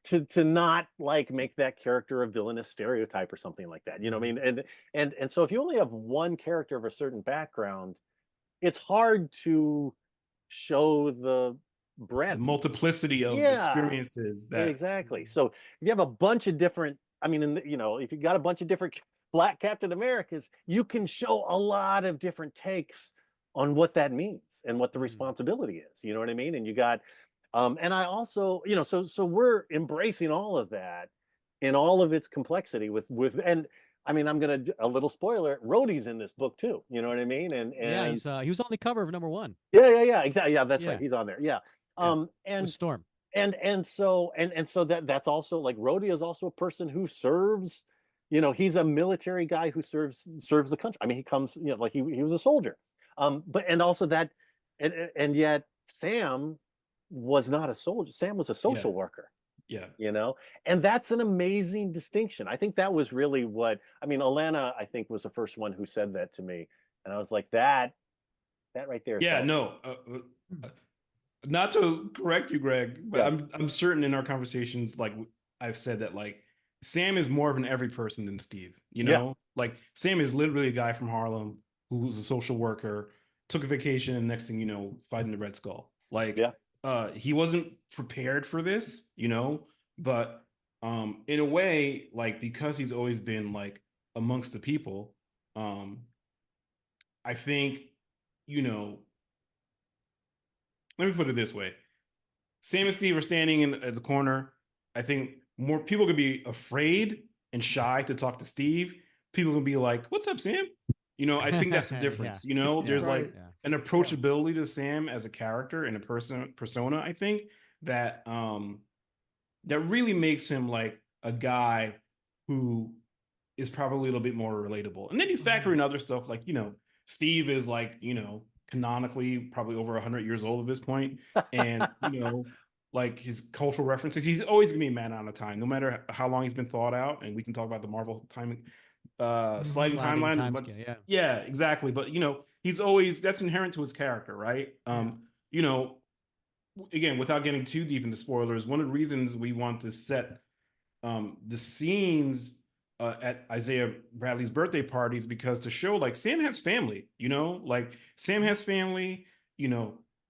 [SPEAKER 1] to not like make that character a villainous stereotype or something like that. You know what I mean? And so if you only have one character of a certain background, it's hard to show the breadth,
[SPEAKER 2] the multiplicity of experiences that
[SPEAKER 1] exactly. So if you have a bunch of different, I mean, if you got a bunch of different Black Captain Americas, you can show a lot of different takes on what that means and what the responsibility is. You know what I mean? And you got and I also, so we're embracing all of that in all of its complexity with and I mean, I'm gonna a little spoiler. Rhodey's in this book too. You know what I mean? And
[SPEAKER 3] he was on the cover of #1.
[SPEAKER 1] Yeah, exactly. Yeah, that's right. He's on there. Yeah. And
[SPEAKER 3] with Storm.
[SPEAKER 1] And so that's also like Rhodey is also a person who serves. He's a military guy who serves the country. I mean, he comes, like he was a soldier. But and also that, and yet Sam was not a soldier. Sam was a social worker.
[SPEAKER 2] Yeah.
[SPEAKER 1] And that's an amazing distinction. I think that was really what, I mean, Alana, I think, was the first one who said that to me. And I was like, that right there.
[SPEAKER 2] Yeah, no, not to correct you, Greg, but I'm certain in our conversations, like I've said that like Sam is more of an every person than Steve, like Sam is literally a guy from Harlem who was a social worker, took a vacation, and next thing you know, fighting the Red Skull. Like, he wasn't prepared for this, but in a way, like, because he's always been like amongst the people, I think, let me put it this way. Sam and Steve are standing at the corner. I think more people could be afraid and shy to talk to Steve. People can be like, "What's up, Sam?" I think that's the difference. There's like an approachability to Sam as a character and a persona. I think that that really makes him like a guy who is probably a little bit more relatable. And then you factor in other stuff like, Steve is like, canonically probably over 100 years old at this point. And, like his cultural references, he's always gonna be a man on a time, no matter how long he's been thought out. And we can talk about the Marvel sliding timeline as much.
[SPEAKER 3] timescale, yeah.
[SPEAKER 2] Yeah, exactly. But he's always, that's inherent to his character, right? You know, again, without getting too deep into spoilers, one of the reasons we want to set the scenes at Isaiah Bradley's birthday parties, because to show like Sam has family, like Sam has family,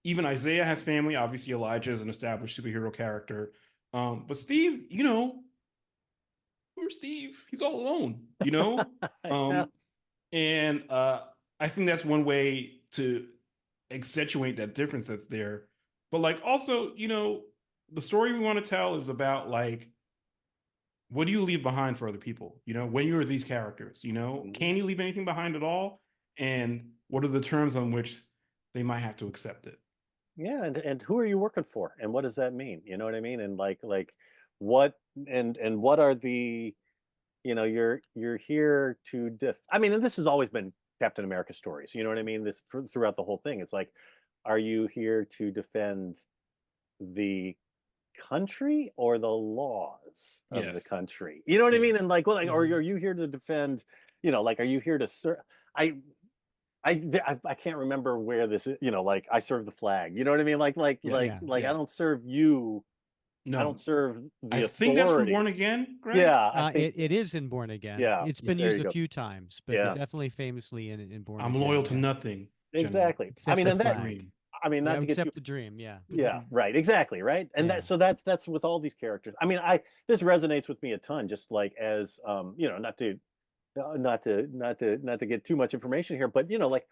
[SPEAKER 2] even Isaiah has family. Obviously, Elijah is an established superhero character. But Steve, poor Steve, he's all alone,
[SPEAKER 1] Yeah.
[SPEAKER 2] And I think that's one way to accentuate that difference that's there. But like also, the story we want to tell is about like, what do you leave behind for other people? When you're these characters, can you leave anything behind at all? And what are the terms on which they might have to accept it?
[SPEAKER 1] Yeah, and who are you working for, and what does that mean? You know what I mean? And like what and what are the you're here to I mean, and this has always been Captain America stories. You know what I mean? This throughout the whole thing. It's like, are you here to defend the country or the laws of the
[SPEAKER 2] Yes.
[SPEAKER 1] country? You know what I mean? And like, well, like, or
[SPEAKER 3] Mhm.
[SPEAKER 1] are you here to defend? Like, are you here to serve? I I can't remember where this is. Like, I serve the flag. You know what I mean?
[SPEAKER 3] Yeah,
[SPEAKER 1] I
[SPEAKER 3] yeah.
[SPEAKER 1] don't serve you. I don't
[SPEAKER 2] No,
[SPEAKER 1] serve
[SPEAKER 2] I
[SPEAKER 1] the
[SPEAKER 2] think that's from
[SPEAKER 1] authority.
[SPEAKER 2] Born Again, Greg.
[SPEAKER 1] Yeah, I think.
[SPEAKER 3] It is in Born Again.
[SPEAKER 1] Yeah,
[SPEAKER 3] It's
[SPEAKER 2] Yeah.
[SPEAKER 3] been
[SPEAKER 1] there
[SPEAKER 3] used
[SPEAKER 1] you
[SPEAKER 3] a
[SPEAKER 1] go.
[SPEAKER 3] few times, but
[SPEAKER 1] Yeah,
[SPEAKER 3] definitely famously in Born
[SPEAKER 2] I'm
[SPEAKER 3] Again.
[SPEAKER 2] loyal to
[SPEAKER 3] Yeah.
[SPEAKER 2] nothing, General,
[SPEAKER 1] exactly. I
[SPEAKER 3] Except
[SPEAKER 1] mean,
[SPEAKER 3] the
[SPEAKER 1] and
[SPEAKER 2] except the
[SPEAKER 1] that.
[SPEAKER 3] flag.
[SPEAKER 2] dream.
[SPEAKER 1] I mean,
[SPEAKER 3] Yeah,
[SPEAKER 1] not to get too.
[SPEAKER 3] except the dream. Yeah.
[SPEAKER 1] Yeah, right. Exactly. Right. And
[SPEAKER 3] Yeah.
[SPEAKER 1] so that's with all these characters. I mean, this resonates with me a ton. Just like as not to get too much information here, but like,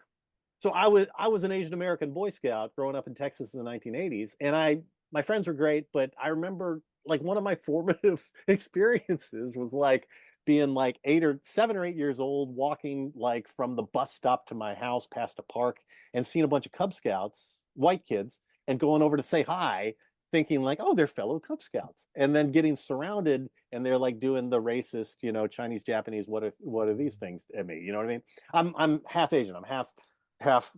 [SPEAKER 1] so I was an Asian American Boy Scout growing up in Texas in the 1980s, and my friends were great, but I remember like one of my formative experiences was like being like 7 or 8 years old, walking like from the bus stop to my house past a park and seeing a bunch of Cub Scouts, white kids, and going over to say hi, thinking like, oh, they're fellow Cub Scouts, and then getting surrounded and they're like doing the racist, Chinese, Japanese, what are these things at me? You know what I mean? I'm half Asian. I'm half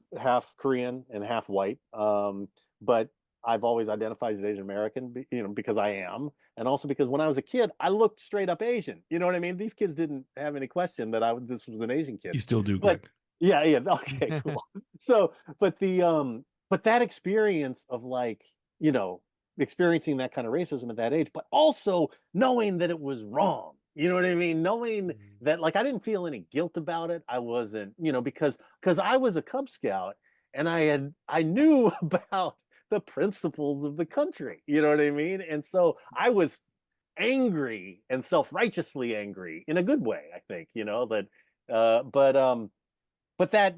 [SPEAKER 1] Korean and half white. But I've always identified as Asian American, because I am, and also because when I was a kid, I looked straight up Asian. You know what I mean? These kids didn't have any question that this was an Asian kid.
[SPEAKER 2] You still do,
[SPEAKER 1] But
[SPEAKER 2] Greg.
[SPEAKER 1] yeah, yeah, okay, cool. So, but that experience of like, experiencing that kind of racism at that age, but also knowing that it was wrong. You know what I mean? Knowing
[SPEAKER 3] Mhm.
[SPEAKER 1] that like I didn't feel any guilt about it. I wasn't, because I was a Cub Scout and I knew about the principles of the country. You know what I mean? And so I was angry and self-righteously angry in a good way, I think, that uh but um but that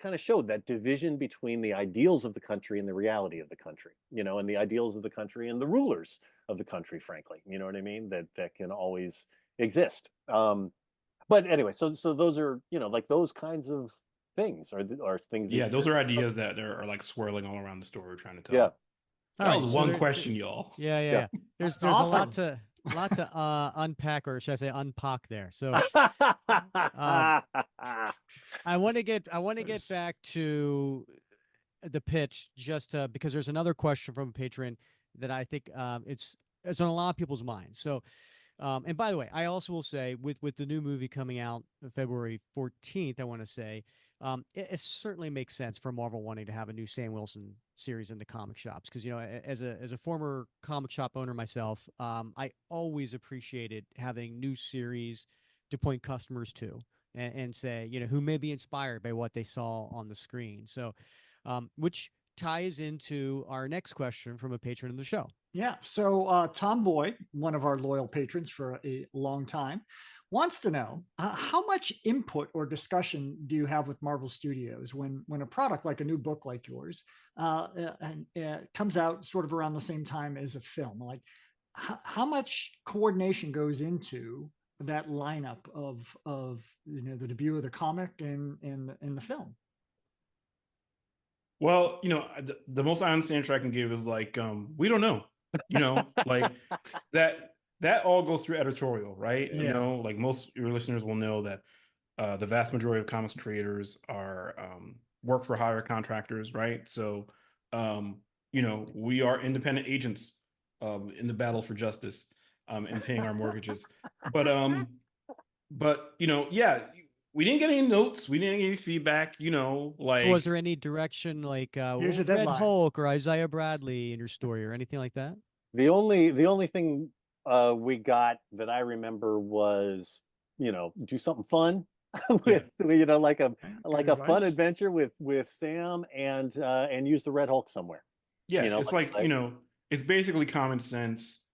[SPEAKER 1] kind of showed that division between the ideals of the country and the reality of the country, and the ideals of the country and the rulers of the country, frankly, you know what I mean? That can always exist. But anyway, so those are, like those kinds of things are things that
[SPEAKER 2] Yeah, those
[SPEAKER 1] you're
[SPEAKER 2] are ideas that are like swirling all around the story we're trying to
[SPEAKER 1] yeah.
[SPEAKER 2] tell.
[SPEAKER 3] All
[SPEAKER 2] That
[SPEAKER 3] right.
[SPEAKER 2] was
[SPEAKER 3] So
[SPEAKER 2] one question, y'all.
[SPEAKER 3] yeah, yeah,
[SPEAKER 1] Yeah.
[SPEAKER 3] yeah. There's
[SPEAKER 4] That's
[SPEAKER 3] a lot
[SPEAKER 4] awesome.
[SPEAKER 3] to unpack, or should I say unpack there. So um, I want to get back to the pitch, just because there's another question from a patron that I think it's on a lot of people's minds. So, and by the way, I also will say with the new movie coming out February 14th, I want to say it certainly makes sense for Marvel wanting to have a new Sam Wilson series in the comic shops, because as a former comic shop owner myself, I always appreciated having new series to point customers to and say, who may be inspired by what they saw on the screen. So, which ties into our next question from a patron of the show.
[SPEAKER 4] Yeah. So Tom Boyd, one of our loyal patrons for a long time, wants to know how much input or discussion do you have with Marvel Studios when a product like a new book like yours comes out sort of around the same time as a film? Like, how much coordination goes into that lineup of the debut of the comic and the film?
[SPEAKER 2] Well, the most honest answer I can give is like, we don't know, like that all goes through editorial, right?
[SPEAKER 4] Yeah.
[SPEAKER 2] Like most of your listeners will know that the vast majority of comics creators are work for hire contractors, right? So, we are independent agents in the battle for justice and paying our mortgages. But but yeah, we didn't get any notes, we didn't get any feedback,
[SPEAKER 3] So was
[SPEAKER 2] like
[SPEAKER 3] there any direction like
[SPEAKER 4] Here's your
[SPEAKER 3] Red
[SPEAKER 4] deadline.
[SPEAKER 3] Hulk or Isaiah Bradley in your story or anything like that?
[SPEAKER 1] The only thing we got that I remember was, do something fun
[SPEAKER 2] yeah,
[SPEAKER 1] with, like a
[SPEAKER 4] Okay,
[SPEAKER 1] like
[SPEAKER 4] good
[SPEAKER 1] a fun
[SPEAKER 4] advice.
[SPEAKER 1] adventure with Sam and use the Red Hulk somewhere.
[SPEAKER 2] yeah,
[SPEAKER 1] You know,
[SPEAKER 2] it's like, it's basically common sense.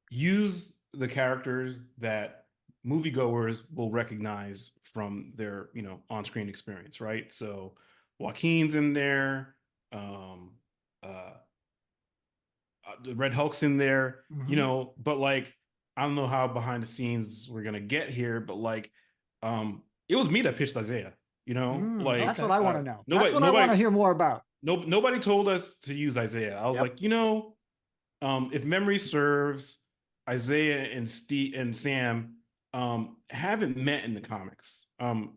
[SPEAKER 2] Use the characters that moviegoers will recognize from their on-screen experience, right? So Joaquin's in there, um uh the Red Hulk's in there, but like I don't know how behind the scenes we're gonna get here, but like it was me that pitched Isaiah, like
[SPEAKER 4] That's what I want to know.
[SPEAKER 2] nobody
[SPEAKER 4] That's what I want to
[SPEAKER 2] nobody
[SPEAKER 4] hear more about.
[SPEAKER 2] nobody told us to use Isaiah. I was
[SPEAKER 1] Yep.
[SPEAKER 2] like, if memory serves, Isaiah and Steve and Sam haven't met in the comics.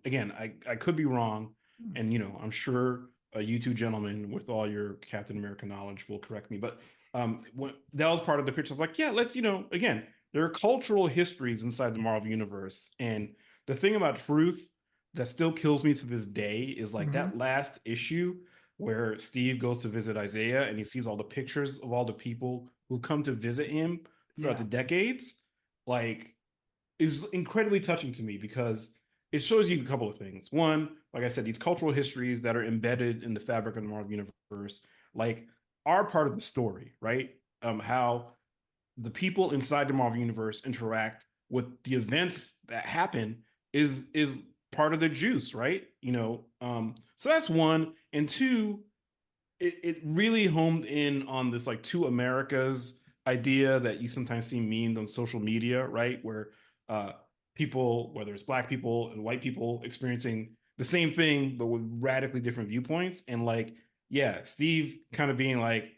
[SPEAKER 2] Again, I could be wrong, and I'm sure you two gentlemen with all your Captain America knowledge will correct me. But that was part of the pitch. I was like, yeah, let's again, there are cultural histories inside the Marvel universe, and the thing about Truth that still kills me to this day is like that last issue where Steve goes to visit Isaiah and he sees all the pictures of all the people who come to visit him throughout the decades, like, is incredibly touching to me because it shows you a couple of things. One, like I said, these cultural histories that are embedded in the fabric of the Marvel universe, like, are part of the story, right? How the people inside the Marvel universe interact with the events that happen is part of the juice, right? So that's one. And two, it really homed in on this like two Americas idea that you sometimes see memed on social media, right? Where people, whether it's black people and white people, experiencing the same thing but with radically different viewpoints. And like, yeah, Steve kind of being like,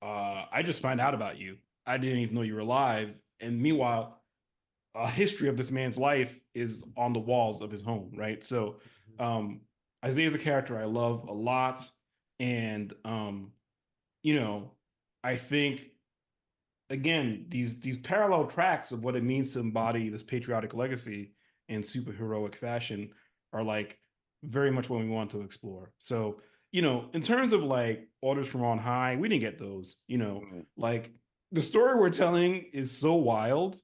[SPEAKER 2] I just found out about you. I didn't even know you were alive. And meanwhile, a history of this man's life is on the walls of his home, right? So Isaiah's a character I love a lot. And I think again, these parallel tracks of what it means to embody this patriotic legacy in superheroic fashion are like very much what we want to explore. So, in terms of like orders from on high, we didn't get those, like the story we're telling is so wild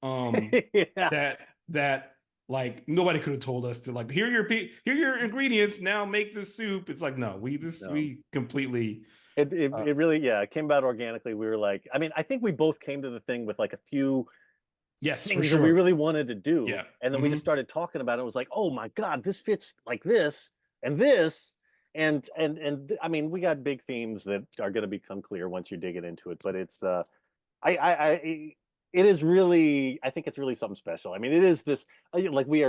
[SPEAKER 1] Yeah.
[SPEAKER 2] that like nobody could have told us to like here are your ingredients, now make this soup. It's like no,
[SPEAKER 1] No.
[SPEAKER 2] we completely
[SPEAKER 1] It really, yeah, it came about organically. We were like, I mean, I think we both came to the thing with like a few
[SPEAKER 2] yes, for
[SPEAKER 1] things that we
[SPEAKER 2] sure.
[SPEAKER 1] really wanted to do.
[SPEAKER 2] Yeah.
[SPEAKER 1] And then we just started talking about it. It was like, oh my God, this fits like this and this. And I mean, we got big themes that are going to become clear once you dig it into it. But it's it is really, I think it's really something special. I mean, it is this like we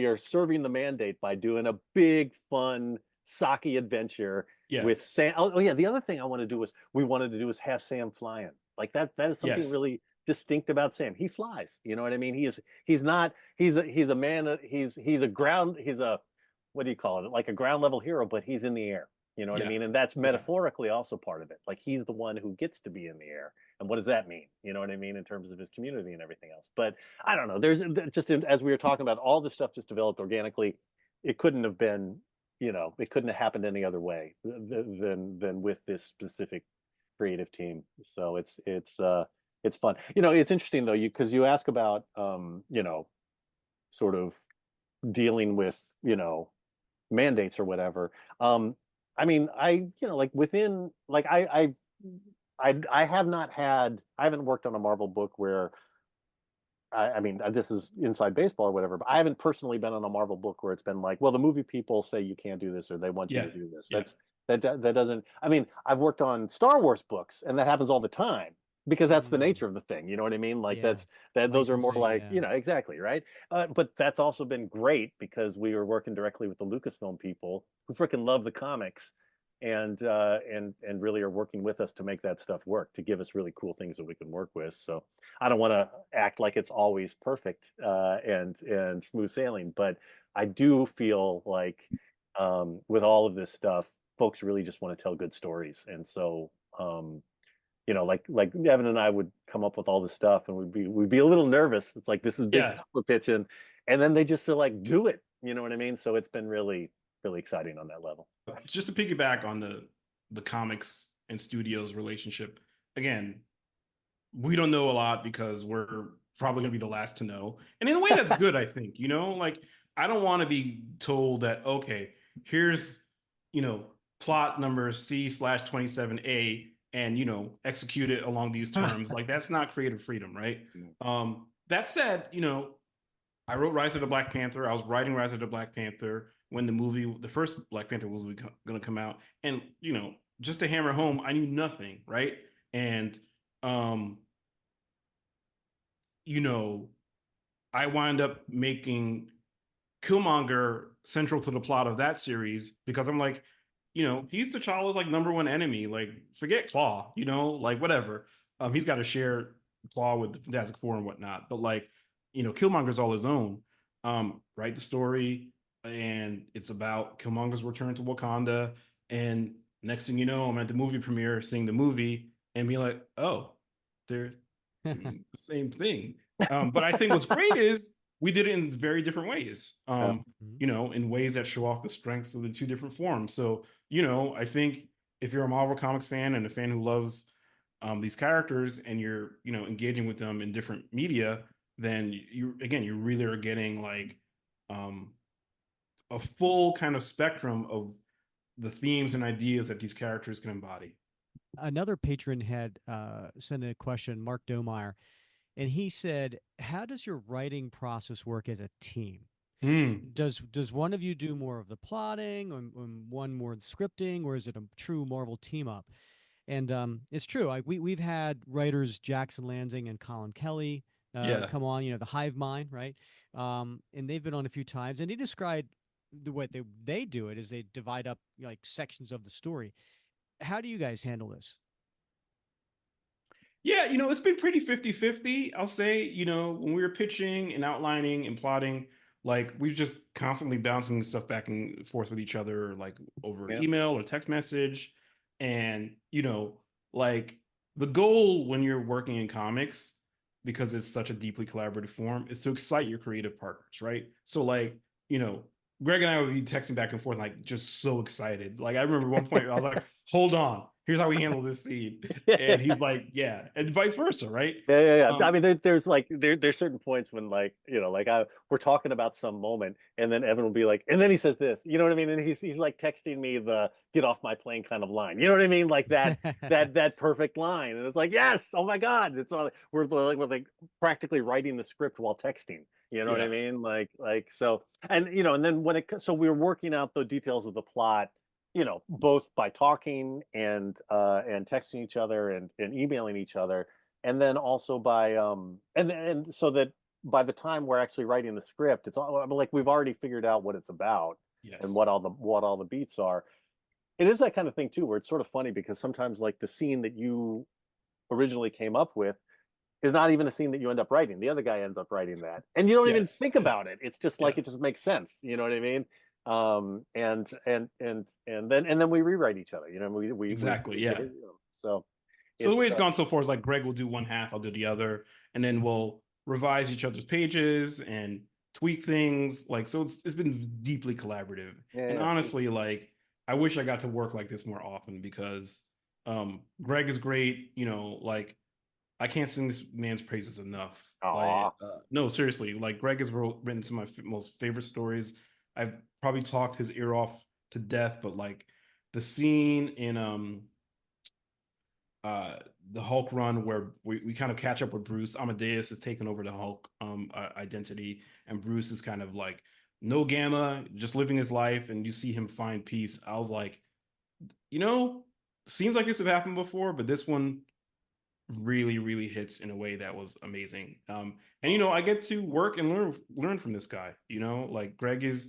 [SPEAKER 1] are serving the mandate by doing a big fun sake adventure
[SPEAKER 2] Yeah.
[SPEAKER 1] with Sam. Oh yeah, the other thing I want to do was we wanted to do is have Sam flying. Like that is something
[SPEAKER 2] Yes.
[SPEAKER 1] really distinct about Sam. He flies. You know what I mean? He's not he's a man, he's a ground, he's a, what do you call it? Like a ground level hero, but he's in the air. You know what I
[SPEAKER 2] Yeah.
[SPEAKER 1] mean? And that's metaphorically also part of it. Like he's the one who gets to be in the air. And what does that mean? You know what I mean? In terms of his community and everything else. But I don't know. There's just, as we were talking about, all this stuff just developed organically. It couldn't have been, it couldn't have happened any other way than with this specific creative team. So it's fun. It's interesting though, because you ask about sort of dealing with, mandates or whatever. I mean, like within, like I have not had, I haven't worked on a Marvel book where I mean, this is inside baseball or whatever, but I haven't personally been on a Marvel book where it's been like, well, the movie people say you can't do this or they want you to do this.
[SPEAKER 2] Yeah.
[SPEAKER 1] That doesn't. I mean, I've worked on Star Wars books, and that happens all the time because that's the nature of the thing. You know what I mean? Like
[SPEAKER 3] Yeah.
[SPEAKER 1] those are more
[SPEAKER 3] Licensing,
[SPEAKER 1] like
[SPEAKER 3] yeah.
[SPEAKER 1] exactly right. But that's also been great because we were working directly with the Lucasfilm people who freaking love the comics and really are working with us to make that stuff work, to give us really cool things that we can work with. So I don't want to act like it's always perfect and smooth sailing, but I do feel like with all of this stuff, folks really just want to tell good stories, and so you know, like Evan and I would come up with all this stuff, and we'd be a little nervous. It's like, this is big
[SPEAKER 2] Yeah.
[SPEAKER 1] stuff we're pitching, and then they just feel like, do it. You know what I mean? So it's been really exciting on that level.
[SPEAKER 2] Just to piggyback on the comics and studios relationship, again, we don't know a lot because we're probably going to be the last to know. And in a way, that's good, I think. You know, like, I don't want to be told that, okay, here's, you know, plot number C/27A, and, you know, execute it along these terms. Like, that's not creative freedom, right? That said, you know, I wrote Rise of the Black Panther. I was writing Rise of the Black Panther when the first Black Panther was going to come out. And, you know, just to hammer home, I knew nothing, right? And, you know, I wind up making Killmonger central to the plot of that series because I'm like, you know, he's T'Challa's like number 1 enemy. Like, forget Claw, you know, like, whatever. He's got to share Claw with the Fantastic Four and whatnot. But, like, you know, Killmonger's all his own. Write the story, and it's about Killmonger's return to Wakanda. And next thing you know, I'm at the movie premiere, seeing the movie, and be like, oh, they're the same thing. But I think what's great is we did it in very different ways. You know, in ways that show off the strengths of the 2 different forms. So, you know, I think if you're a Marvel Comics fan and a fan who loves these characters, and you're, you know, engaging with them in different media, then you really are getting like a full kind of spectrum of the themes and ideas that these characters can embody.
[SPEAKER 3] Another patron had sent a question, Mark Domeyer, and he said, how does your writing process work as a team? Does one of you do more of the plotting, or one more scripting, or is it a true Marvel team up? And it's true. We've had writers Jackson Lansing and Colin Kelly come on, you know, the Hive Mind, right? And they've been on a few times, and they described the way they do it is they divide up like sections of the story. How do you guys handle this?
[SPEAKER 2] Yeah, you know, it's been pretty 50-50. I'll say, you know, when we were pitching and outlining and plotting, like, we're just constantly bouncing stuff back and forth with each other, like over email or text message. And, you know, like, the goal when you're working in comics, because it's such a deeply collaborative form, is to excite your creative partners, right? So, like, you know, Greg and I would be texting back and forth, like, just so excited. Like, I remember one point I was like, hold on, here's how we handle this scene. And he's like, yeah, and vice versa, right?
[SPEAKER 1] Yeah. I mean, there's like there's certain points when, like, you know, like we're talking about some moment, and then Evan will be like, and then he says this, you know what I mean? And he's like texting me the "get off my plane" kind of line, you know what I mean? Like that perfect line, and it's like, yes, oh my God, it's all we're like practically writing the script while texting. You know what I mean? Like so, and you know, and then so we're working out the details of the plot, you know, both by talking and texting each other and emailing each other, and then also by and so that by the time we're actually writing the script, it's all like we've already figured out what it's about and what all the beats are. It is that kind of thing too, where it's sort of funny because sometimes, like, the scene that you originally came up with is not even a scene that you end up writing. The other guy ends up writing that, and you don't even think about it. It's just like it just makes sense. You know what I mean? And then we rewrite each other. You know, we
[SPEAKER 2] exactly.
[SPEAKER 1] So
[SPEAKER 2] the way it's gone so far is like Greg will do one half, I'll do the other, and then we'll revise each other's pages and tweak things. Like, so it's been deeply collaborative. And honestly, like, I wish I got to work like this more often because Greg is great. You know, like, I can't sing this man's praises enough. Like, no, seriously, like, Greg has written some of my most favorite stories. I've probably talked his ear off to death, but like the scene in the Hulk run where we kind of catch up with Bruce. Amadeus is taking over the Hulk identity, and Bruce is kind of like no gamma, just living his life, and you see him find peace. I was like, you know, seems like this have happened before, but this one really hits in a way that was amazing. And you know, I get to work and learn from this guy. You know, like, Greg's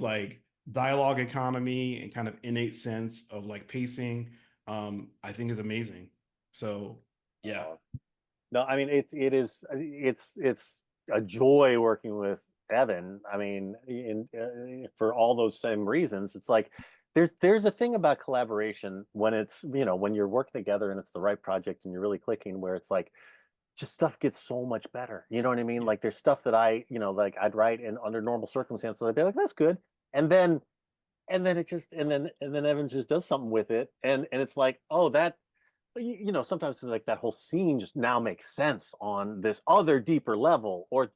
[SPEAKER 2] like dialogue economy and kind of innate sense of like pacing, I think is amazing. So yeah.
[SPEAKER 1] No, I mean, it's a joy working with Evan. I mean, for all those same reasons. It's like, there's a thing about collaboration when it's, when you're working together and it's the right project and you're really clicking, where it's like just stuff gets so much better. You know what I mean?
[SPEAKER 2] Yeah.
[SPEAKER 1] Like there's stuff that like I'd write in under normal circumstances. I'd be like, that's good. And then and then Evans just does something with it, and it's like, oh, that, sometimes it's like that whole scene just now makes sense on this other deeper level, or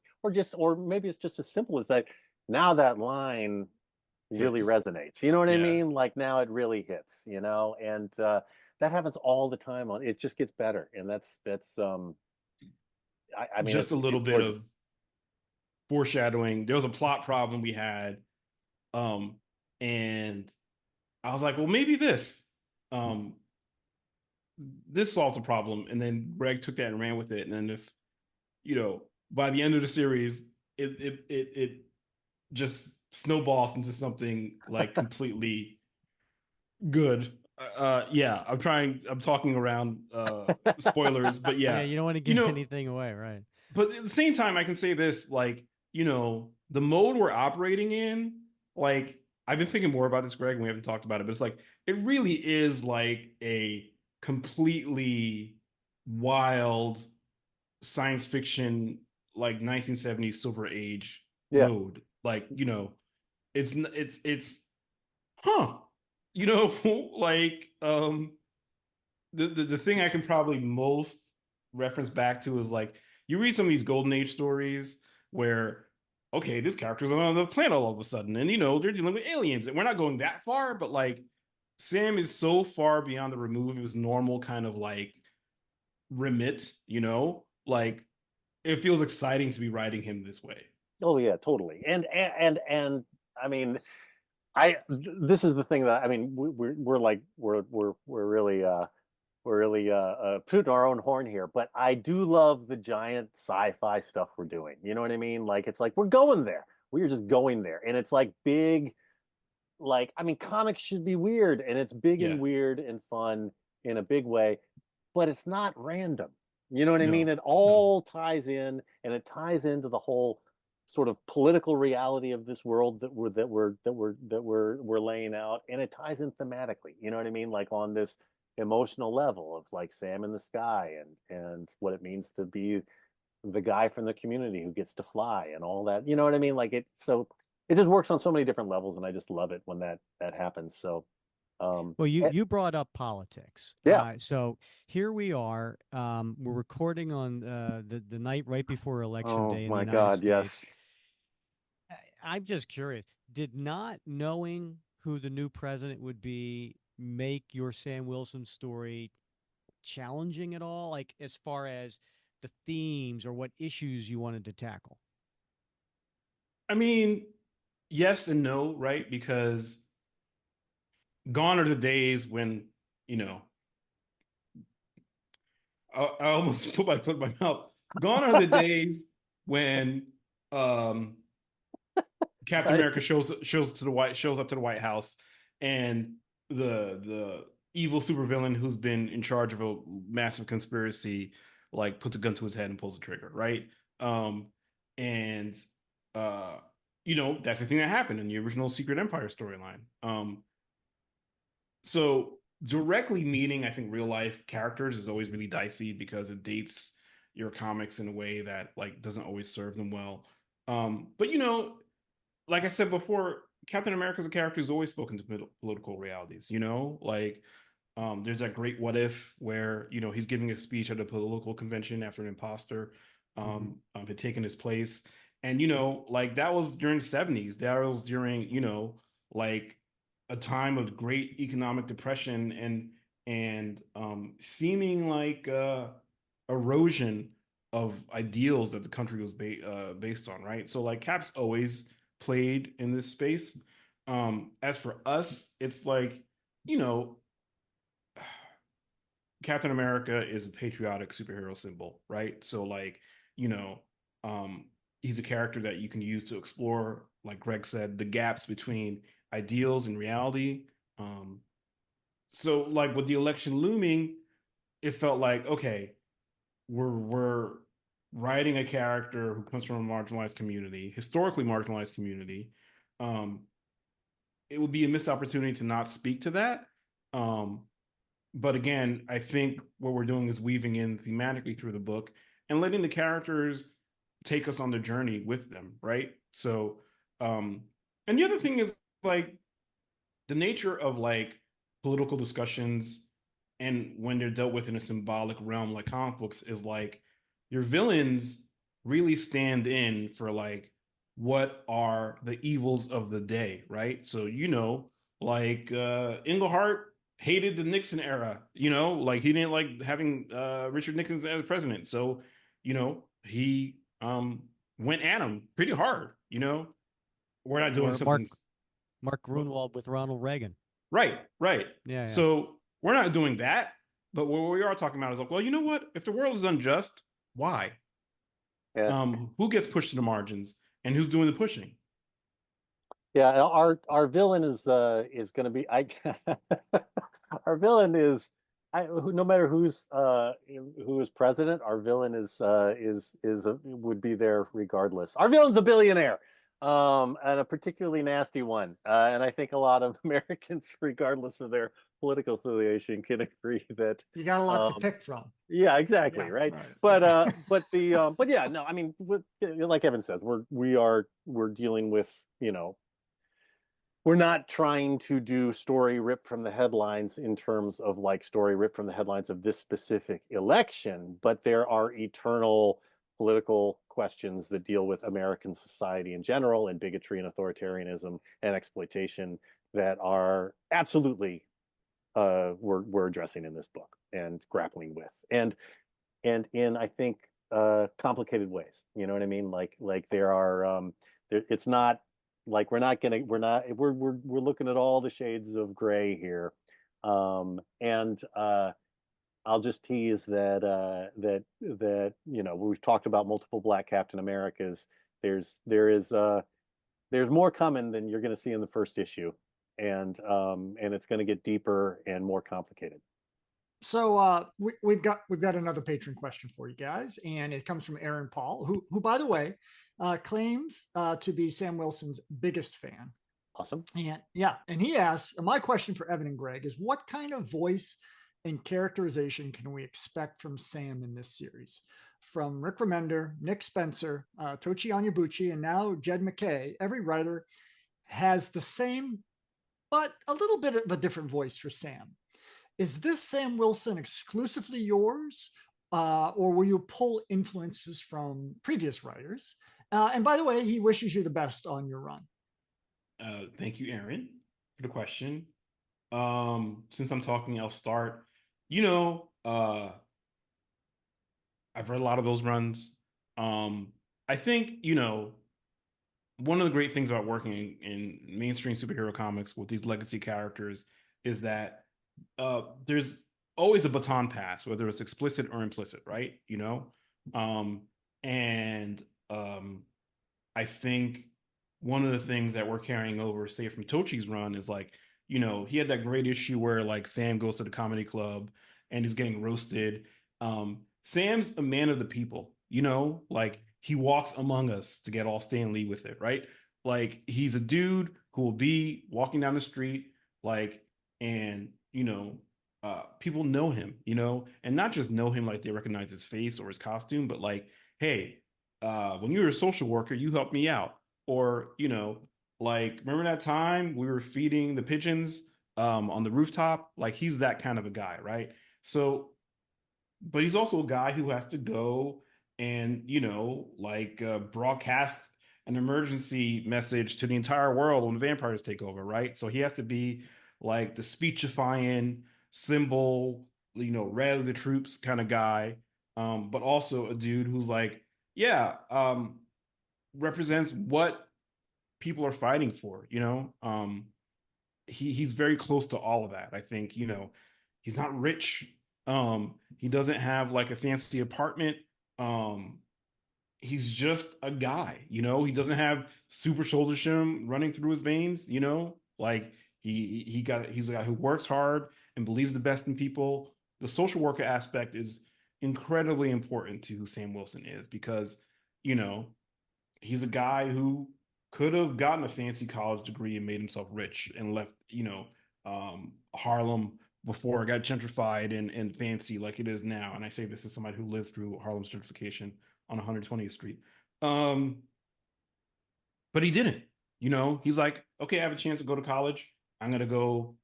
[SPEAKER 1] maybe it's just as simple as that. Now that line really
[SPEAKER 2] Hits.
[SPEAKER 1] resonates. You know what I
[SPEAKER 2] Yeah.
[SPEAKER 1] mean? Like now it really hits. And that happens all the time. It just gets better, and that's I mean,
[SPEAKER 2] Just a little
[SPEAKER 1] it's
[SPEAKER 2] bit
[SPEAKER 1] gorgeous.
[SPEAKER 2] of foreshadowing. There was a plot problem we had, and I was like, well, maybe this solves the problem. And then Greg took that and ran with it. And then if, by the end of the series, it just snowballs into something like completely good. Yeah, I'm talking around spoilers, but
[SPEAKER 3] Yeah,
[SPEAKER 2] yeah,
[SPEAKER 3] you don't want to
[SPEAKER 2] you
[SPEAKER 3] give
[SPEAKER 2] know,
[SPEAKER 3] anything away, right?
[SPEAKER 2] but at the same time, I can say this, like, the mode we're operating in, like, I've been thinking more about this, Greg, and we haven't talked about it, but it's like, it really is like a completely wild science fiction, like 1970s Silver Age
[SPEAKER 1] Yeah.
[SPEAKER 2] mode. Like, it's, huh, you know, like, the thing I can probably most reference back to is like you read some of these golden age stories where, okay, this character's on another planet all of a sudden, and they're dealing with aliens. And we're not going that far, but like Sam is so far beyond the remove of his normal kind of like remit, like it feels exciting to be writing him this way.
[SPEAKER 1] Oh yeah, totally. And I mean, this is the thing that, I mean, we're like we're really tooting our own horn here, but I do love the giant sci-fi stuff we're doing. You know what I mean? Like it's like we're going there. We are just going there, and it's like big. Like, I mean, comics should be weird, and it's big
[SPEAKER 2] Yeah.
[SPEAKER 1] and weird and fun in a big way, but it's not random. You know what I mean?
[SPEAKER 2] No,
[SPEAKER 1] It
[SPEAKER 2] no.
[SPEAKER 1] all ties in, and it ties into the whole sort of political reality of this world that we're laying out, and it ties in thematically. You know what I mean? Like on this emotional level of like Sam in the sky, and what it means to be the guy from the community who gets to fly and all that. You know what I mean? Like it just works on so many different levels, and I just love it when that happens. So
[SPEAKER 3] Well, you
[SPEAKER 1] eh,
[SPEAKER 3] you brought up politics.
[SPEAKER 1] yeah.
[SPEAKER 3] So here we are. We're recording on the night right before Election
[SPEAKER 1] Oh
[SPEAKER 3] Day in the
[SPEAKER 1] my
[SPEAKER 3] United
[SPEAKER 1] God,
[SPEAKER 3] States.
[SPEAKER 1] yes.
[SPEAKER 3] I'm just curious. Did not knowing who the new president would be make your Sam Wilson story challenging at all? Like as far as the themes or what issues you wanted to tackle?
[SPEAKER 2] I mean, yes and no, right? Because gone are the days when, you know, I almost put my foot in my mouth. Gone are the days when um, Captain
[SPEAKER 1] I,
[SPEAKER 2] America shows up to the White House, and the evil supervillain who's been in charge of a massive conspiracy like puts a gun to his head and pulls the trigger, right? Um, and uh, that's the thing that happened in the original Secret Empire storyline. So directly meeting, I think, real life characters is always really dicey because it dates your comics in a way that like doesn't always serve them well. But like I said before, Captain America is a character who's always spoken to political realities. Like there's that great What If where he's giving a speech at a political convention after an imposter had taken his place, and like that was during the '70s. That was during like a time of great economic depression and seeming like erosion of ideals that the country was based on, right? So like Cap's always played in this space. As for us, it's like, you know, Captain America is a patriotic superhero symbol, right? So like, you know, um, he's a character that you can use to explore, like Greg said, the gaps between ideals and reality. Um, so like with the election looming, it felt like, okay, we're writing a character who comes from a marginalized community, historically marginalized community, um, it would be a missed opportunity to not speak to that. But again, I think what we're doing is weaving in thematically through the book and letting the characters take us on the journey with them, right? So, and the other thing is like the nature of like political discussions and when they're dealt with in a symbolic realm like comic books is like your villains really stand in for like what are the evils of the day, right? So like Englehart hated the Nixon era, like he didn't like having Richard Nixon as president. So, he went at him pretty hard, We're not doing
[SPEAKER 3] Or Mark
[SPEAKER 2] something
[SPEAKER 3] Grunwald with Ronald Reagan.
[SPEAKER 2] right, right.
[SPEAKER 3] Yeah.
[SPEAKER 2] So we're not doing that. But what we are talking about is like, well, you know what? If the world is unjust, why?
[SPEAKER 1] Yeah.
[SPEAKER 2] Who gets pushed to the margins and who's doing the pushing?
[SPEAKER 1] Yeah, our villain is going to be our villain is no matter who is president, our villain would be there regardless. Our villain's a billionaire, and a particularly nasty one. And I think a lot of Americans, regardless of their political affiliation, can agree that
[SPEAKER 4] You got a lot to pick from.
[SPEAKER 1] yeah, exactly,
[SPEAKER 4] Yeah,
[SPEAKER 1] right.
[SPEAKER 4] right.
[SPEAKER 1] But yeah, no, I mean, like Evan said, we're dealing with, we're not trying to do story ripped from the headlines in terms of like story ripped from the headlines of this specific election, but there are eternal political questions that deal with American society in general and bigotry and authoritarianism and exploitation that are absolutely we're addressing in this book and grappling with, and in I think complicated ways. You know what I mean? Like there are it's not like we're looking at all the shades of gray here, and I'll just tease that we've talked about multiple Black Captain Americas. There's more coming than you're going to see in the first issue, and it's going to get deeper and more complicated.
[SPEAKER 4] So we've got another patron question for you guys, and it comes from Aaron Paul, who by the way claims to be Sam Wilson's biggest fan.
[SPEAKER 1] Awesome.
[SPEAKER 4] And he asks, my question for Evan and Greg is, what kind of voice and characterization can we expect from Sam in this series? From Rick Remender, Nick Spencer, Tochi Onyebuchi, and now Jed MacKay, every writer has the same, but a little bit of a different voice for Sam. Is this Sam Wilson exclusively yours, or will you pull influences from previous writers? And by the way, he wishes you the best on your run.
[SPEAKER 2] Thank you, Aaron, for the question. Since I'm talking, I'll start. I've read a lot of those runs. I think, one of the great things about working in mainstream superhero comics with these legacy characters is that there's always a baton pass, whether it's explicit or implicit, right? I think one of the things that we're carrying over, say from Tochi's run, is like, he had that great issue where like Sam goes to the comedy club and he's getting roasted. Sam's a man of the people, like he walks among us, to get all Stan Lee with it, right? Like he's a dude who will be walking down the street, like, and people know him, and not just know him like they recognize his face or his costume, but like, hey, when you were a social worker, you helped me out. Or, like, remember that time we were feeding the pigeons on the rooftop? Like, he's that kind of a guy, right? So, but he's also a guy who has to go and, broadcast an emergency message to the entire world when the vampires take over, right? So he has to be like the speechifying symbol, rally the troops kind of guy, but also a dude who's like, represents what people are fighting for. He's very close to all of that. I think, he's not rich. He doesn't have like a fancy apartment. He's just a guy, he doesn't have super shoulder shim running through his veins, like he's a guy who works hard and believes the best in people. The social worker aspect is incredibly important to who Sam Wilson is, because, he's a guy who could have gotten a fancy college degree and made himself rich and left, Harlem before it got gentrified and fancy like it is now. And I say this as somebody who lived through Harlem's gentrification on 120th Street. But he didn't. He's like, okay, I have a chance to go to college. I'm going to go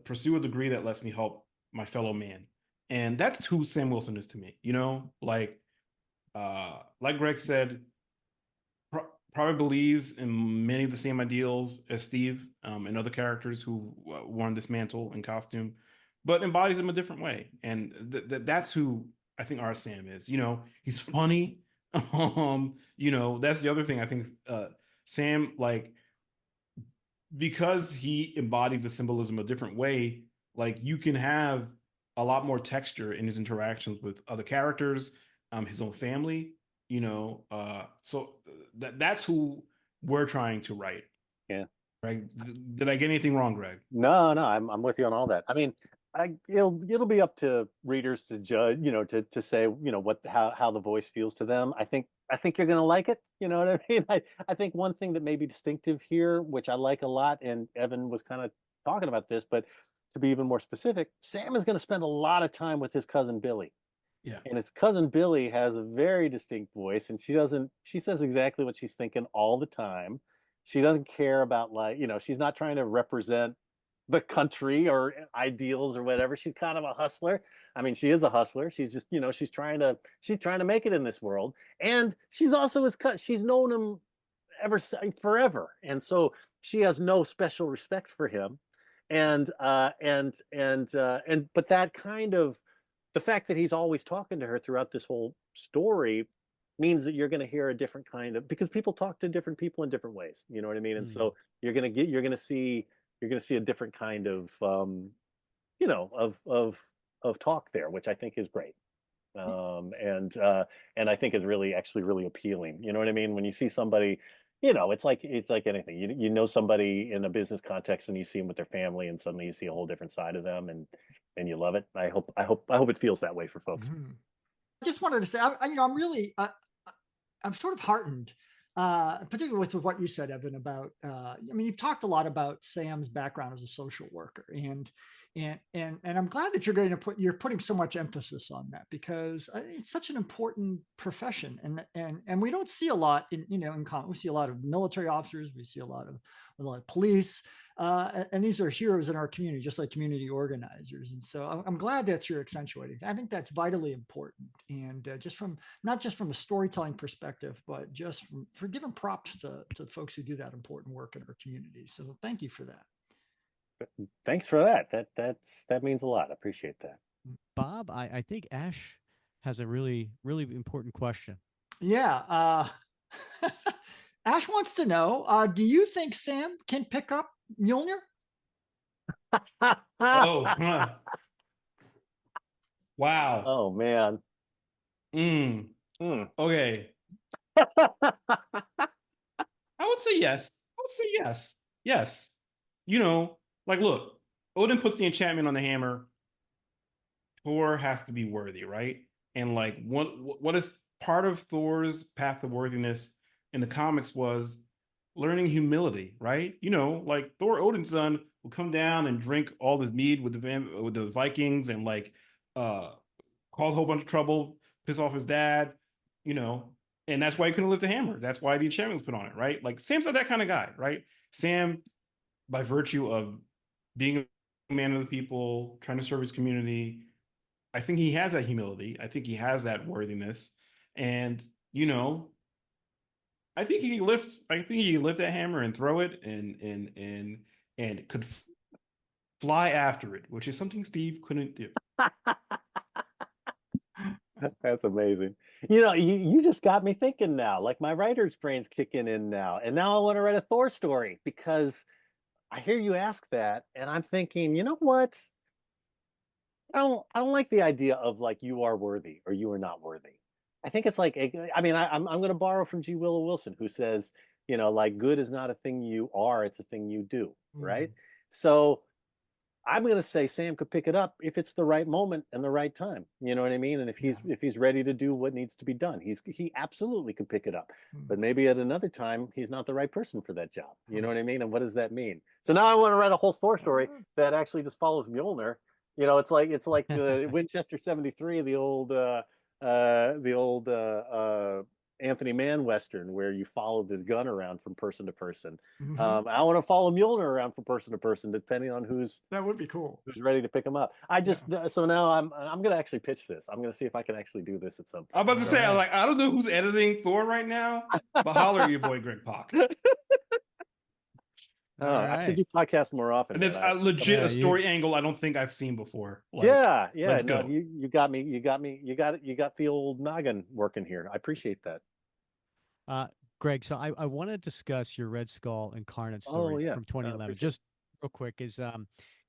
[SPEAKER 2] pursue a degree that lets me help my fellow man. And that's who Sam Wilson is to me. Like Greg said, probably believes in many of the same ideals as Steve and other characters who worn this mantle and costume, but embodies them a different way. And that's who I think our Sam is. He's funny. That's the other thing. I think Sam, like, because he embodies the symbolism a different way, like you can have a lot more texture in his interactions with other characters, his own family, so that's who we're trying to write.
[SPEAKER 1] Yeah.
[SPEAKER 2] Greg, did I get anything wrong, Greg?
[SPEAKER 1] No, I'm with you on all that. I mean, it'll be up to readers to judge, to say, how the voice feels to them. I think you're gonna like it. You know what I mean? I think one thing that may be distinctive here, which I like a lot, and Evan was kind of talking about this, but to be even more specific, Sam is going to spend a lot of time with his cousin Billy.
[SPEAKER 2] Yeah.
[SPEAKER 1] And his cousin Billy has a very distinct voice, and she says exactly what she's thinking all the time. She doesn't care about, like, she's not trying to represent the country or ideals or whatever. She's kind of a hustler. I mean, she is a hustler. She's just, she's trying to make it in this world. And she's also she's known him forever. And so she has no special respect for him. But that kind of, the fact that he's always talking to her throughout this whole story means that you're going to hear a different kind of, because people talk to different people in different ways. You know what I mean? And so you're going to see a different kind of, of talk there, which I think is great. And I think is actually really appealing. You know what I mean? When you see somebody, it's like anything. You somebody in a business context, and you see them with their family, and suddenly you see a whole different side of them, and you love it. I hope it feels that way for folks.
[SPEAKER 4] Mm-hmm. I just wanted to say, I'm really, I'm sort of heartened, particularly with what you said, Evan, about, you've talked a lot about Sam's background as a social worker, and I'm glad that you're putting so much emphasis on that, because it's such an important profession, and we don't see a lot in common. We see a lot of military officers, we see a lot of police, and these are heroes in our community, just like community organizers. And so I'm glad that you're accentuating. I think that's vitally important, and not just from a storytelling perspective, but just for giving props to the folks who do that important work in our community. So thank you for that.
[SPEAKER 1] Thanks for that. That means a lot. I appreciate that.
[SPEAKER 3] Bob, I think Ash has a really, really important question.
[SPEAKER 4] Yeah. Ash wants to know, do you think Sam can pick up Mjolnir?
[SPEAKER 2] Oh, huh. Wow.
[SPEAKER 1] Oh, man.
[SPEAKER 2] Okay. I would say yes. Yes. Like, look, Odin puts the enchantment on the hammer. Thor has to be worthy, right? And like, what is part of Thor's path to worthiness in the comics was learning humility, right? Like Thor, Odin's son, will come down and drink all this mead with the Vikings, and like cause a whole bunch of trouble, piss off his dad, and that's why he couldn't lift the hammer. That's why the enchantment was put on it, right? Like Sam's not that kind of guy, right? Sam, by virtue of being a man of the people, trying to serve his community, I think he has that humility. I think he has that worthiness, and I think he can lift that hammer and throw it, and could fly after it, which is something Steve couldn't do.
[SPEAKER 1] That's amazing. You just got me thinking now. Like, my writer's brain's kicking in now, and now I want to write a Thor story, because I hear you ask that, and I'm thinking, you know what? I don't like the idea of, like, you are worthy or you are not worthy. I think it's like, I'm going to borrow from G. Willow Wilson, who says, like, good is not a thing you are, it's a thing you do, right? So I'm going to say Sam could pick it up if it's the right moment and the right time. You know what I mean? And if he's ready to do what needs to be done, he absolutely could pick it up. But maybe at another time he's not the right person for that job. You know what I mean? And what does that mean? So now I want to write a whole source story that actually just follows Mjolnir. You know, it's like the Winchester 73, the old Anthony Mann Western, where you follow this gun around from person to person. I want to follow Mjolnir around from person to person, depending on
[SPEAKER 4] that would be cool.
[SPEAKER 1] who's ready to pick him up. So now I'm going to actually pitch this. I'm going to see if I can actually do this at some point.
[SPEAKER 2] I'm about to say, I don't know who's editing Thor right now, but holler at your boy Greg Pak.
[SPEAKER 1] I should do podcasts more often.
[SPEAKER 2] And there's a story angle I don't think I've seen before.
[SPEAKER 1] Like, let's
[SPEAKER 2] go.
[SPEAKER 1] You got me. You got the old noggin working here. I appreciate that.
[SPEAKER 3] Greg, so I want to discuss your Red Skull Incarnate story from 2011. Just real quick, it's a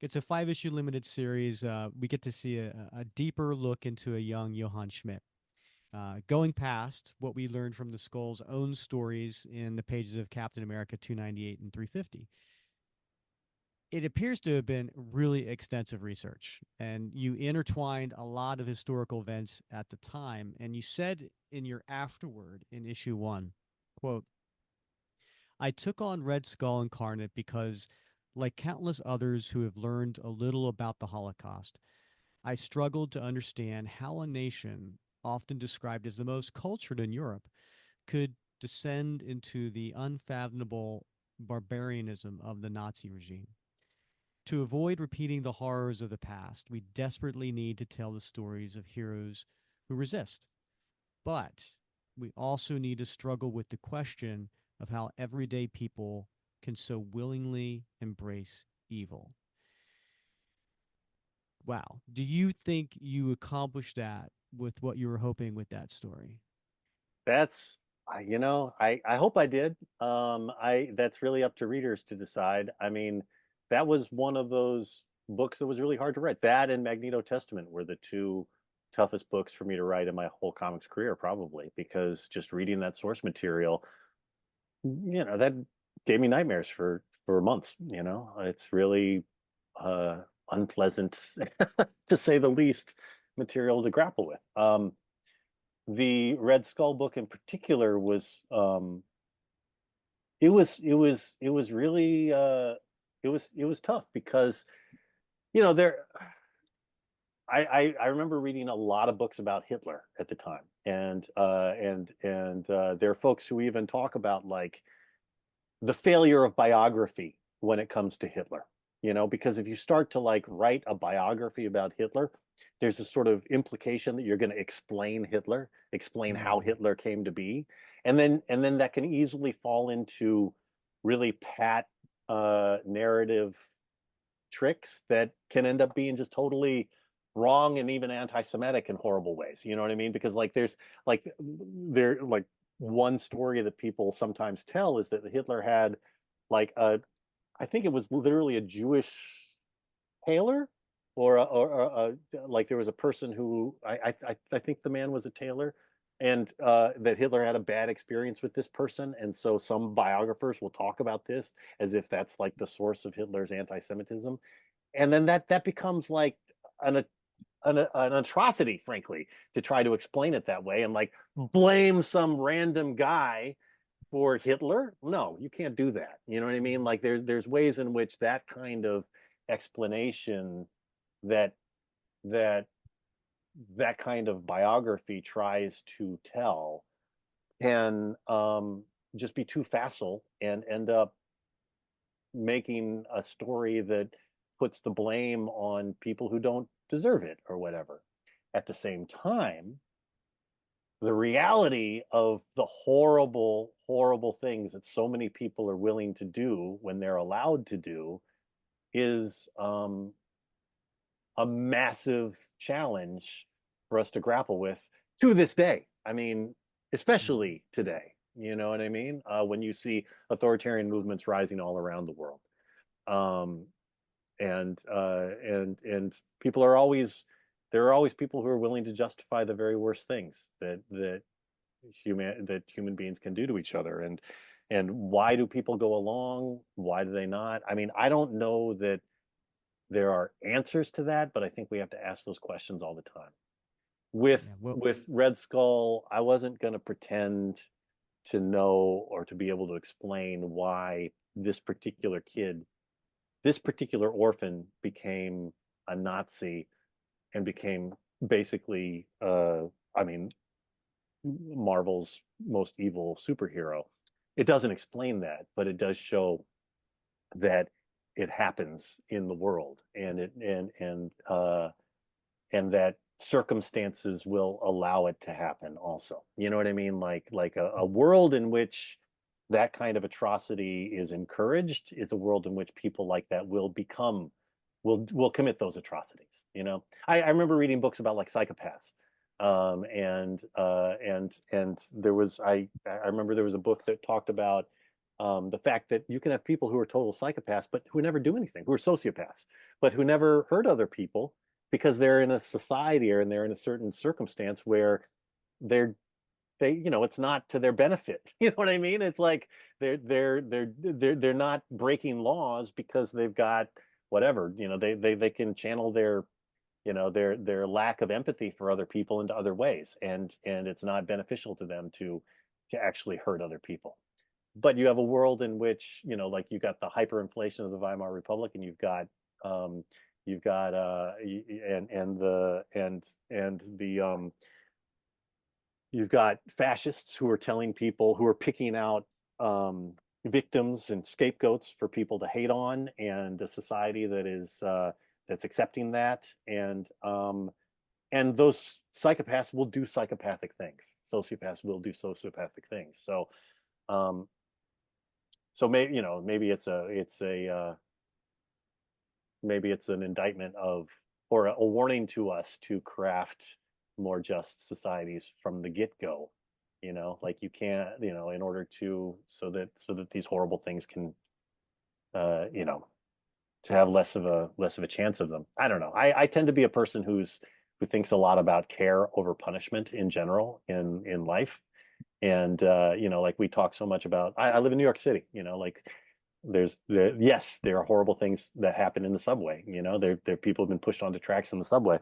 [SPEAKER 3] 5-issue limited series. We get to see a deeper look into a young Johann Schmidt. Going past what we learned from the Skull's own stories in the pages of Captain America 298 and 350. It appears to have been really extensive research, and you intertwined a lot of historical events at the time, and you said in your afterword in issue 1, quote, "I took on Red Skull Incarnate because, like countless others who have learned a little about the Holocaust, I struggled to understand how a nation often described as the most cultured in Europe, could descend into the unfathomable barbarianism of the Nazi regime. To avoid repeating the horrors of the past, we desperately need to tell the stories of heroes who resist. But we also need to struggle with the question of how everyday people can so willingly embrace evil." Wow. Do you think you accomplished that with what you were hoping with that story?
[SPEAKER 1] That's, I hope I did. That's really up to readers to decide. I mean, that was one of those books that was really hard to write. That and Magneto Testament were the two toughest books for me to write in my whole comics career, probably, because just reading that source material, that gave me nightmares for months. It's really unpleasant, to say the least, material to grapple with. The Red Skull book in particular was it was really it was tough because I remember reading a lot of books about Hitler at the time, and there are folks who even talk about like the failure of biography when it comes to Hitler. Because if you start to like write a biography about Hitler, there's a sort of implication that you're going to explain Hitler, explain how Hitler came to be, and then that can easily fall into really pat narrative tricks that can end up being just totally wrong and even anti-Semitic in horrible ways. You know what I mean? Because there's one story that people sometimes tell is that Hitler had I think it was literally a Jewish tailor, or there was a person who I think the man was a tailor, and that Hitler had a bad experience with this person, and so some biographers will talk about this as if that's like the source of Hitler's anti-Semitism, and then that becomes like an atrocity, frankly, to try to explain it that way and like blame some random guy for Hitler. No, you can't do that. You know what I mean? Like there's ways in which that kind of explanation, that kind of biography tries to tell, can just be too facile and end up making a story that puts the blame on people who don't deserve it or whatever. At the same time, the reality of the horrible, horrible things that so many people are willing to do when they're allowed to do is a massive challenge for us to grapple with to this day. I mean, especially today, you know what I mean? When you see authoritarian movements rising all around the world. And people are always, there are always people who are willing to justify the very worst things that human beings can do to each other. And why do people go along? Why do they not? I mean, I don't know that there are answers to that, but I think we have to ask those questions all the time. With Red Skull, I wasn't going to pretend to know or to be able to explain why this particular kid, this particular orphan, became a Nazi and became basically, I mean, Marvel's most evil superhero. It doesn't explain that, but it does show that it happens in the world, and that circumstances will allow it to happen also. You know what I mean? Like a world in which that kind of atrocity is encouraged is a world in which people like that will commit those atrocities. You know, I remember reading books about like psychopaths. And there was, I remember there was a book that talked about the fact that you can have people who are total psychopaths, but who never do anything, who are sociopaths, but who never hurt other people because they're in a society or they're in a certain circumstance where they you know, it's not to their benefit. You know what I mean? It's like they're not breaking laws because they've got whatever, you know, they can channel their, you know, their lack of empathy for other people into other ways, and it's not beneficial to them to actually hurt other people. But you have a world in which, you know, like you got the hyperinflation of the Weimar Republic, and you've got you've got fascists who are telling people, who are picking out victims and scapegoats for people to hate on, and a society that is that's accepting that, and those psychopaths will do psychopathic things. Sociopaths will do sociopathic things. So so maybe, you know, maybe it's an indictment of, or a warning to us to craft more just societies from the get-go. You know, like you can't, you know, in order to, so that these horrible things can you know, to have less of a chance of them. I don't know. I tend to be a person who thinks a lot about care over punishment in general in life. And you know, like we talk so much about, I live in New York City, you know, like yes, there are horrible things that happen in the subway. You know, there people have been pushed onto tracks in the subway.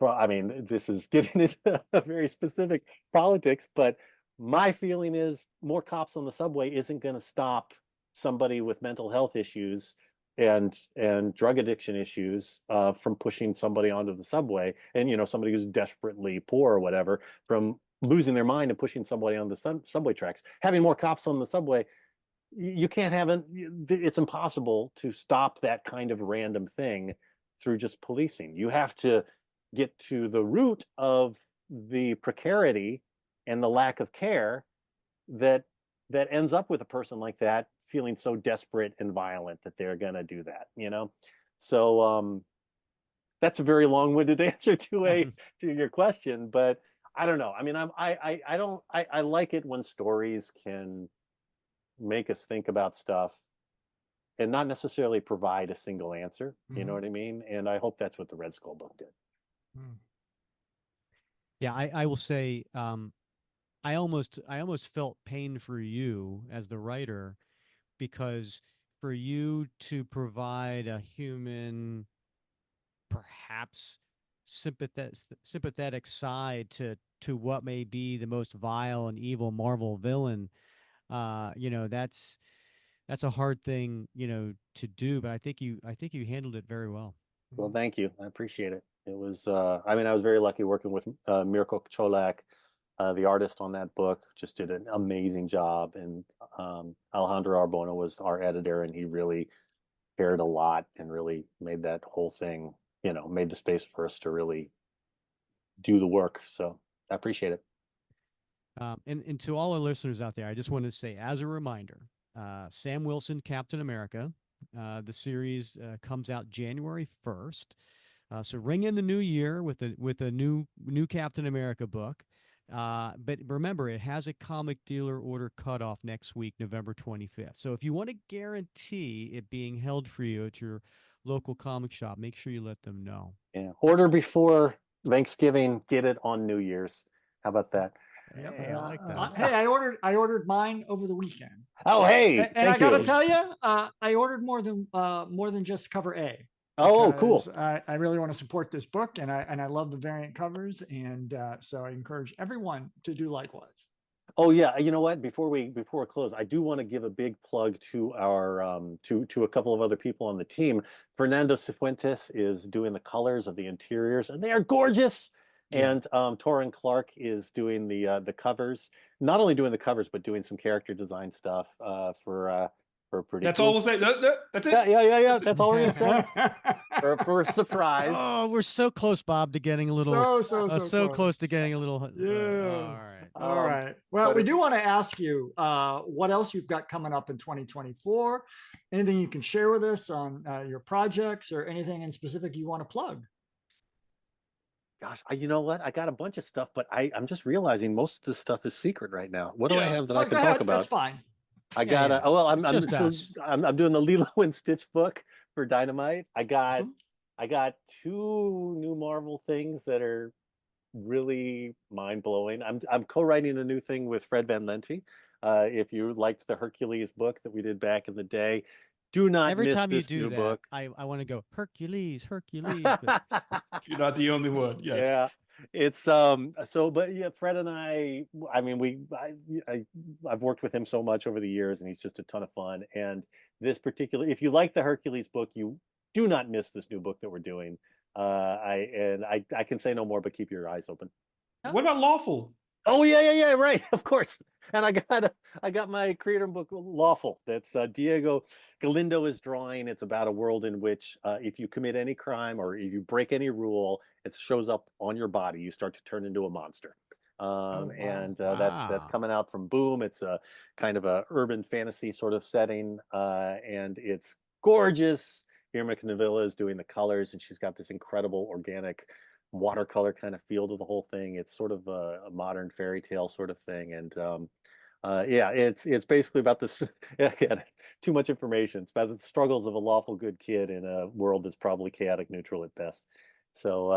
[SPEAKER 1] Well, I mean, this is getting into a very specific politics, but my feeling is more cops on the subway isn't going to stop somebody with mental health issues and drug addiction issues from pushing somebody onto the subway, and, you know, somebody who's desperately poor or whatever from losing their mind and pushing somebody on the subway tracks. Having more cops on the subway, you can't have it's impossible to stop that kind of random thing through just policing. You have to get to the root of the precarity and the lack of care that ends up with a person like that feeling so desperate and violent that they're going to do that, you know? So that's a very long-winded answer to your question, but I don't know. I mean, I like it when stories can make us think about stuff and not necessarily provide a single answer. You know what I mean? And I hope that's what the Red Skull book did.
[SPEAKER 3] Yeah, I will say, I almost felt pain for you as the writer, because for you to provide a human, perhaps sympathetic side to what may be the most vile and evil Marvel villain, you know, that's a hard thing, you know, to do. But I think you handled it very well.
[SPEAKER 1] Well, thank you. I appreciate it. It was, I mean, I was very lucky working with Mirko Cholak, the artist on that book. Just did an amazing job. And Alejandro Arbona was our editor, and he really cared a lot and really made that whole thing, you know, made the space for us to really do the work. So I appreciate it.
[SPEAKER 3] And to all our listeners out there, I just want to say, as a reminder, Sam Wilson, Captain America, the series comes out January 1st. So ring in the new year with a new Captain America book. But remember, it has a comic dealer order cutoff next week, November 25th. So if you want to guarantee it being held for you at your local comic shop, make sure you let them know.
[SPEAKER 1] Yeah. Order before Thanksgiving, get it on New Year's. How about that?
[SPEAKER 3] Yep,
[SPEAKER 1] Hey,
[SPEAKER 3] I like that.
[SPEAKER 4] Hey, I ordered mine over the weekend.
[SPEAKER 1] Oh, hey,
[SPEAKER 4] And I
[SPEAKER 1] thank
[SPEAKER 4] got to
[SPEAKER 1] you.
[SPEAKER 4] tell you, I ordered more than just cover A.
[SPEAKER 1] Oh, cool.
[SPEAKER 4] Because I really want to support this book, and I love the variant covers, and so I encourage everyone to do likewise.
[SPEAKER 1] Oh yeah, you know what? Before we close, I do want to give a big plug to our to a couple of other people on the team. Fernando Cifuentes is doing the colors of the interiors, and they are gorgeous.
[SPEAKER 3] Yeah.
[SPEAKER 1] And Torrin Clark is doing the covers. Not only doing the covers, but doing some character design stuff for pretty
[SPEAKER 2] That's
[SPEAKER 1] cool.
[SPEAKER 2] all we'll say. That's it.
[SPEAKER 1] Yeah. That's all we're gonna say for a surprise.
[SPEAKER 3] Oh, we're so close, Bob, to getting a little
[SPEAKER 4] so
[SPEAKER 3] close to getting a little.
[SPEAKER 4] Yeah.
[SPEAKER 3] All right.
[SPEAKER 4] All right. Well,
[SPEAKER 1] but
[SPEAKER 4] we
[SPEAKER 1] if-
[SPEAKER 4] do want to ask you what else you've got coming up in 2024. Anything you can share with us on your projects or anything in specific you want to plug?
[SPEAKER 1] Gosh, you know what? I got a bunch of stuff, but I'm just realizing most of this stuff is secret right now. What do I
[SPEAKER 2] Yeah.
[SPEAKER 1] have that
[SPEAKER 4] Oh,
[SPEAKER 1] I
[SPEAKER 4] go
[SPEAKER 1] can
[SPEAKER 4] ahead.
[SPEAKER 1] talk about?
[SPEAKER 4] That's fine.
[SPEAKER 1] I
[SPEAKER 3] Yeah,
[SPEAKER 1] got
[SPEAKER 3] yeah.
[SPEAKER 1] well, I'm
[SPEAKER 3] It's just
[SPEAKER 1] still
[SPEAKER 3] us.
[SPEAKER 1] I'm doing the Lilo and Stitch book for Dynamite.
[SPEAKER 4] Awesome.
[SPEAKER 1] I got 2 new Marvel things that are really mind blowing. I'm co-writing a new thing with Fred Van Lente. If you liked the Hercules book that we did back in the day, do not
[SPEAKER 3] Every
[SPEAKER 1] miss
[SPEAKER 3] time you
[SPEAKER 1] this
[SPEAKER 3] do
[SPEAKER 1] new
[SPEAKER 3] that,
[SPEAKER 1] book.
[SPEAKER 3] I want to go Hercules, but
[SPEAKER 2] You're not the only one. Yes.
[SPEAKER 1] Yeah, it's but yeah, Fred and I mean I've worked with him so much over the years, and he's just a ton of fun. And this particular, if you like the Hercules book, you do not miss this new book that we're doing. I can say no more, but keep your eyes open.
[SPEAKER 2] What about Lawful?
[SPEAKER 1] Oh yeah, right, of course. And I got my creator book Lawful. That's Diego Galindo is drawing. It's about a world in which if you commit any crime or if you break any rule, it shows up on your body. You start to turn into a monster.
[SPEAKER 4] Wow.
[SPEAKER 1] And that's
[SPEAKER 3] Wow.
[SPEAKER 1] coming out from Boom. It's a kind of a urban fantasy sort of setting, and it's gorgeous. Irma Canavilla is doing the colors, and she's got this incredible organic watercolor kind of feel to the whole thing. It's sort of a modern fairy tale sort of thing, and yeah, it's basically about this. Again, too much information. It's about the struggles of a lawful good kid in a world that's probably chaotic neutral at best. So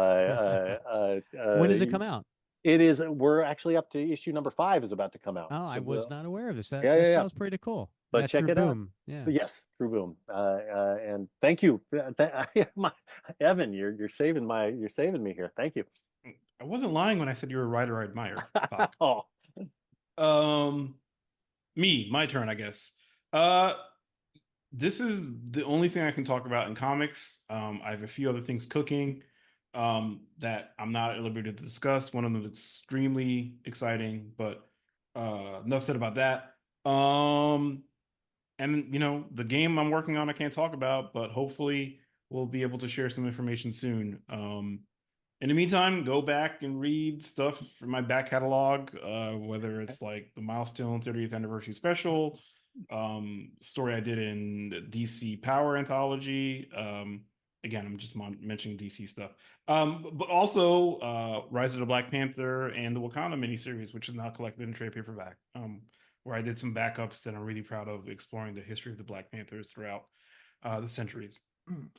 [SPEAKER 3] when does it come out?
[SPEAKER 1] it is. We're actually up to issue number 5 is about to come out.
[SPEAKER 3] Oh,
[SPEAKER 1] So
[SPEAKER 3] I was not aware of this. That
[SPEAKER 1] yeah.
[SPEAKER 3] sounds pretty cool.
[SPEAKER 1] But
[SPEAKER 3] That's
[SPEAKER 1] check
[SPEAKER 3] through
[SPEAKER 1] it out.
[SPEAKER 3] Boom. Yeah.
[SPEAKER 1] But yes, through Boom. And thank you, Evan. You're saving me here. Thank you.
[SPEAKER 2] I wasn't lying when I said you're a writer I admire.
[SPEAKER 1] Oh,
[SPEAKER 2] My turn, I guess. This is the only thing I can talk about in comics. I have a few other things cooking that I'm not at liberty to discuss. One of them is extremely exciting, but enough said about that. And the game I'm working on, I can't talk about, but hopefully we'll be able to share some information soon. In the meantime, go back and read stuff from my back catalog, whether it's like the Milestone 30th Anniversary Special, story I did in DC Power Anthology. Again, I'm just mentioning DC stuff. But also Rise of the Black Panther and the Wakanda miniseries, which is now collected in trade paperback, where I did some backups that I'm really proud of, exploring the history of the Black Panthers throughout the centuries.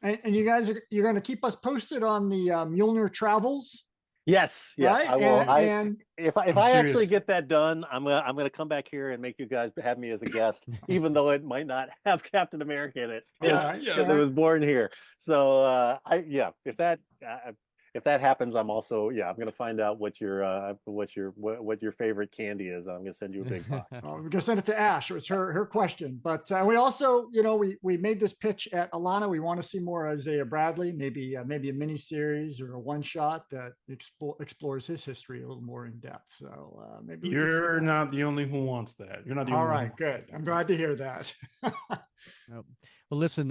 [SPEAKER 4] And you guys you're going to keep us posted on the Mjolnir travels,
[SPEAKER 1] yes,
[SPEAKER 4] right?
[SPEAKER 1] I will.
[SPEAKER 4] And
[SPEAKER 1] If
[SPEAKER 2] I'm
[SPEAKER 1] I actually
[SPEAKER 2] serious.
[SPEAKER 1] get that done, I'm gonna come back here and make you guys have me as a guest, even though it might not have Captain America in it,
[SPEAKER 4] All
[SPEAKER 1] because
[SPEAKER 4] right,
[SPEAKER 2] yeah.
[SPEAKER 1] it was born here. So if that happens, I'm also I'm gonna find out what your favorite candy is. I'm gonna send you a big box.
[SPEAKER 4] we're going to send it to Ash. It was her question. But we also, we made this pitch at Alana. We want to see more Isaiah Bradley, maybe a mini series or a one shot that explores his history a little more in depth. So maybe we can see
[SPEAKER 2] You're
[SPEAKER 4] that.
[SPEAKER 2] not the only who wants that. You're not the
[SPEAKER 4] All
[SPEAKER 2] only one.
[SPEAKER 4] right, good. I'm glad to hear that.
[SPEAKER 3] Well, listen,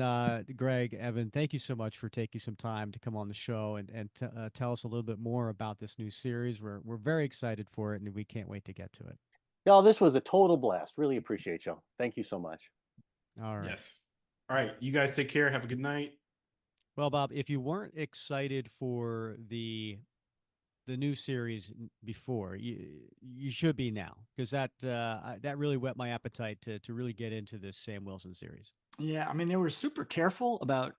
[SPEAKER 3] Greg, Evan, thank you so much for taking some time to come on the show and tell us a little bit more about this new series. We're very excited for it, and we can't wait to get to it.
[SPEAKER 1] Y'all, this was a total blast. Really appreciate y'all. Thank you so much.
[SPEAKER 3] All right.
[SPEAKER 2] Yes. All right. You guys take care. Have a good night.
[SPEAKER 3] Well, Bob, if you weren't excited for the new series before, you should be now, because that really whet my appetite to really get into this Sam Wilson series.
[SPEAKER 4] Yeah, I mean, they were super careful about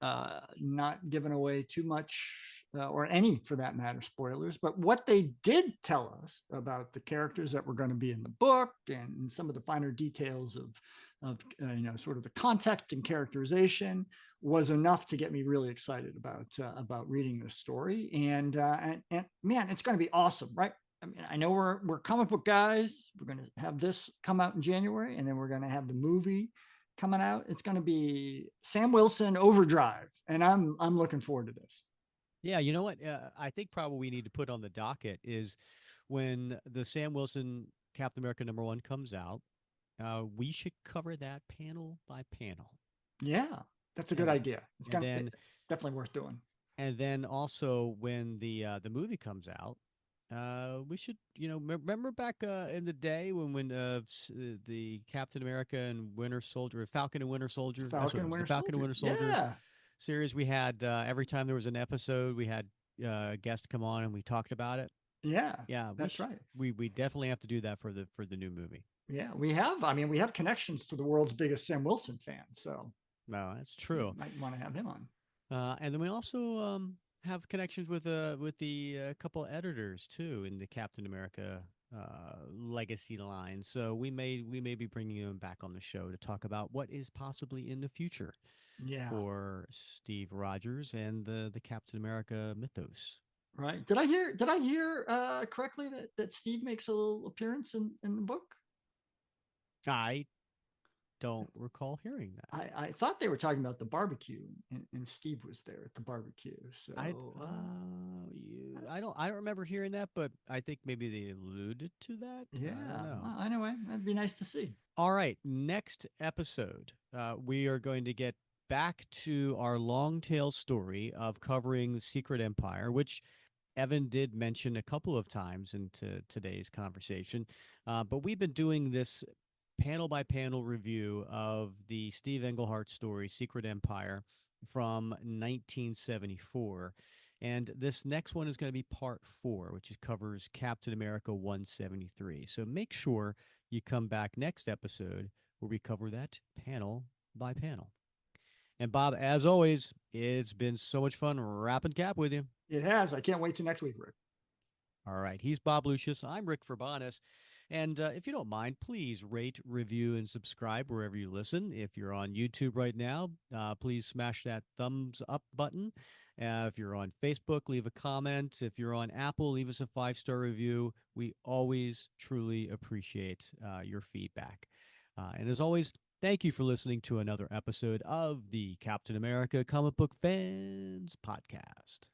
[SPEAKER 4] not giving away too much or any, for that matter, spoilers. But what they did tell us about the characters that were going to be in the book and some of the finer details of sort of the context and characterization was enough to get me really excited about reading this story. And man, it's going to be awesome, right? I mean, I know we're comic book guys. We're going to have this come out in January, and then we're going to have the movie coming out. It's going to be Sam Wilson Overdrive, and I'm looking forward to this.
[SPEAKER 3] Yeah, you know what? I think probably we need to put on the docket is when the Sam Wilson Captain America #1 comes out, we should cover that panel by panel.
[SPEAKER 4] Yeah, that's a good idea. It's definitely worth doing.
[SPEAKER 3] And then also when the movie comes out, we should, remember back in the day when the Captain America and Winter Soldier, Falcon and Winter Soldier,
[SPEAKER 4] Falcon and Winter Soldier. Yeah.
[SPEAKER 3] Series, we had every time there was an episode, we had a guest come on and we talked about it.
[SPEAKER 4] Yeah,
[SPEAKER 3] that's
[SPEAKER 4] right.
[SPEAKER 3] We definitely have to do that for the new movie.
[SPEAKER 4] Yeah, we have. I mean, we have connections to the world's biggest Sam Wilson fan, so
[SPEAKER 3] no, that's true.
[SPEAKER 4] Might want to have him on.
[SPEAKER 3] And then we also have connections with the couple editors too in the Captain America legacy line. So we may be bringing them back on the show to talk about what is possibly in the future.
[SPEAKER 4] Yeah.
[SPEAKER 3] For Steve Rogers and the Captain America mythos.
[SPEAKER 4] Right. Did I hear correctly that Steve makes a little appearance in the book?
[SPEAKER 3] I don't recall hearing that.
[SPEAKER 4] I thought they were talking about the barbecue, and Steve was there at the barbecue. So
[SPEAKER 3] I don't remember hearing that, but I think maybe they alluded to that.
[SPEAKER 4] Yeah. Well, anyway, that'd be nice to see.
[SPEAKER 3] All right. Next episode, we are going to get back to our long tail story of covering Secret Empire, which Evan did mention a couple of times into today's conversation. But we've been doing this panel by panel review of the Steve Englehart story, Secret Empire, from 1974. And this next one is going to be part 4, which covers Captain America 173. So make sure you come back next episode where we cover that panel by panel. And Bob, as always, it's been so much fun wrapping cap with you.
[SPEAKER 4] It has. I can't wait till next week, Rick.
[SPEAKER 3] All right. He's Bob Lucius. I'm Rick Verbanis. And if you don't mind, please rate, review, and subscribe wherever you listen. If you're on YouTube right now, please smash that thumbs up button. If you're on Facebook, leave a comment. If you're on Apple, leave us a 5-star review. We always truly appreciate your feedback. And as always, thank you for listening to another episode of the Captain America Comic Book Fans Podcast.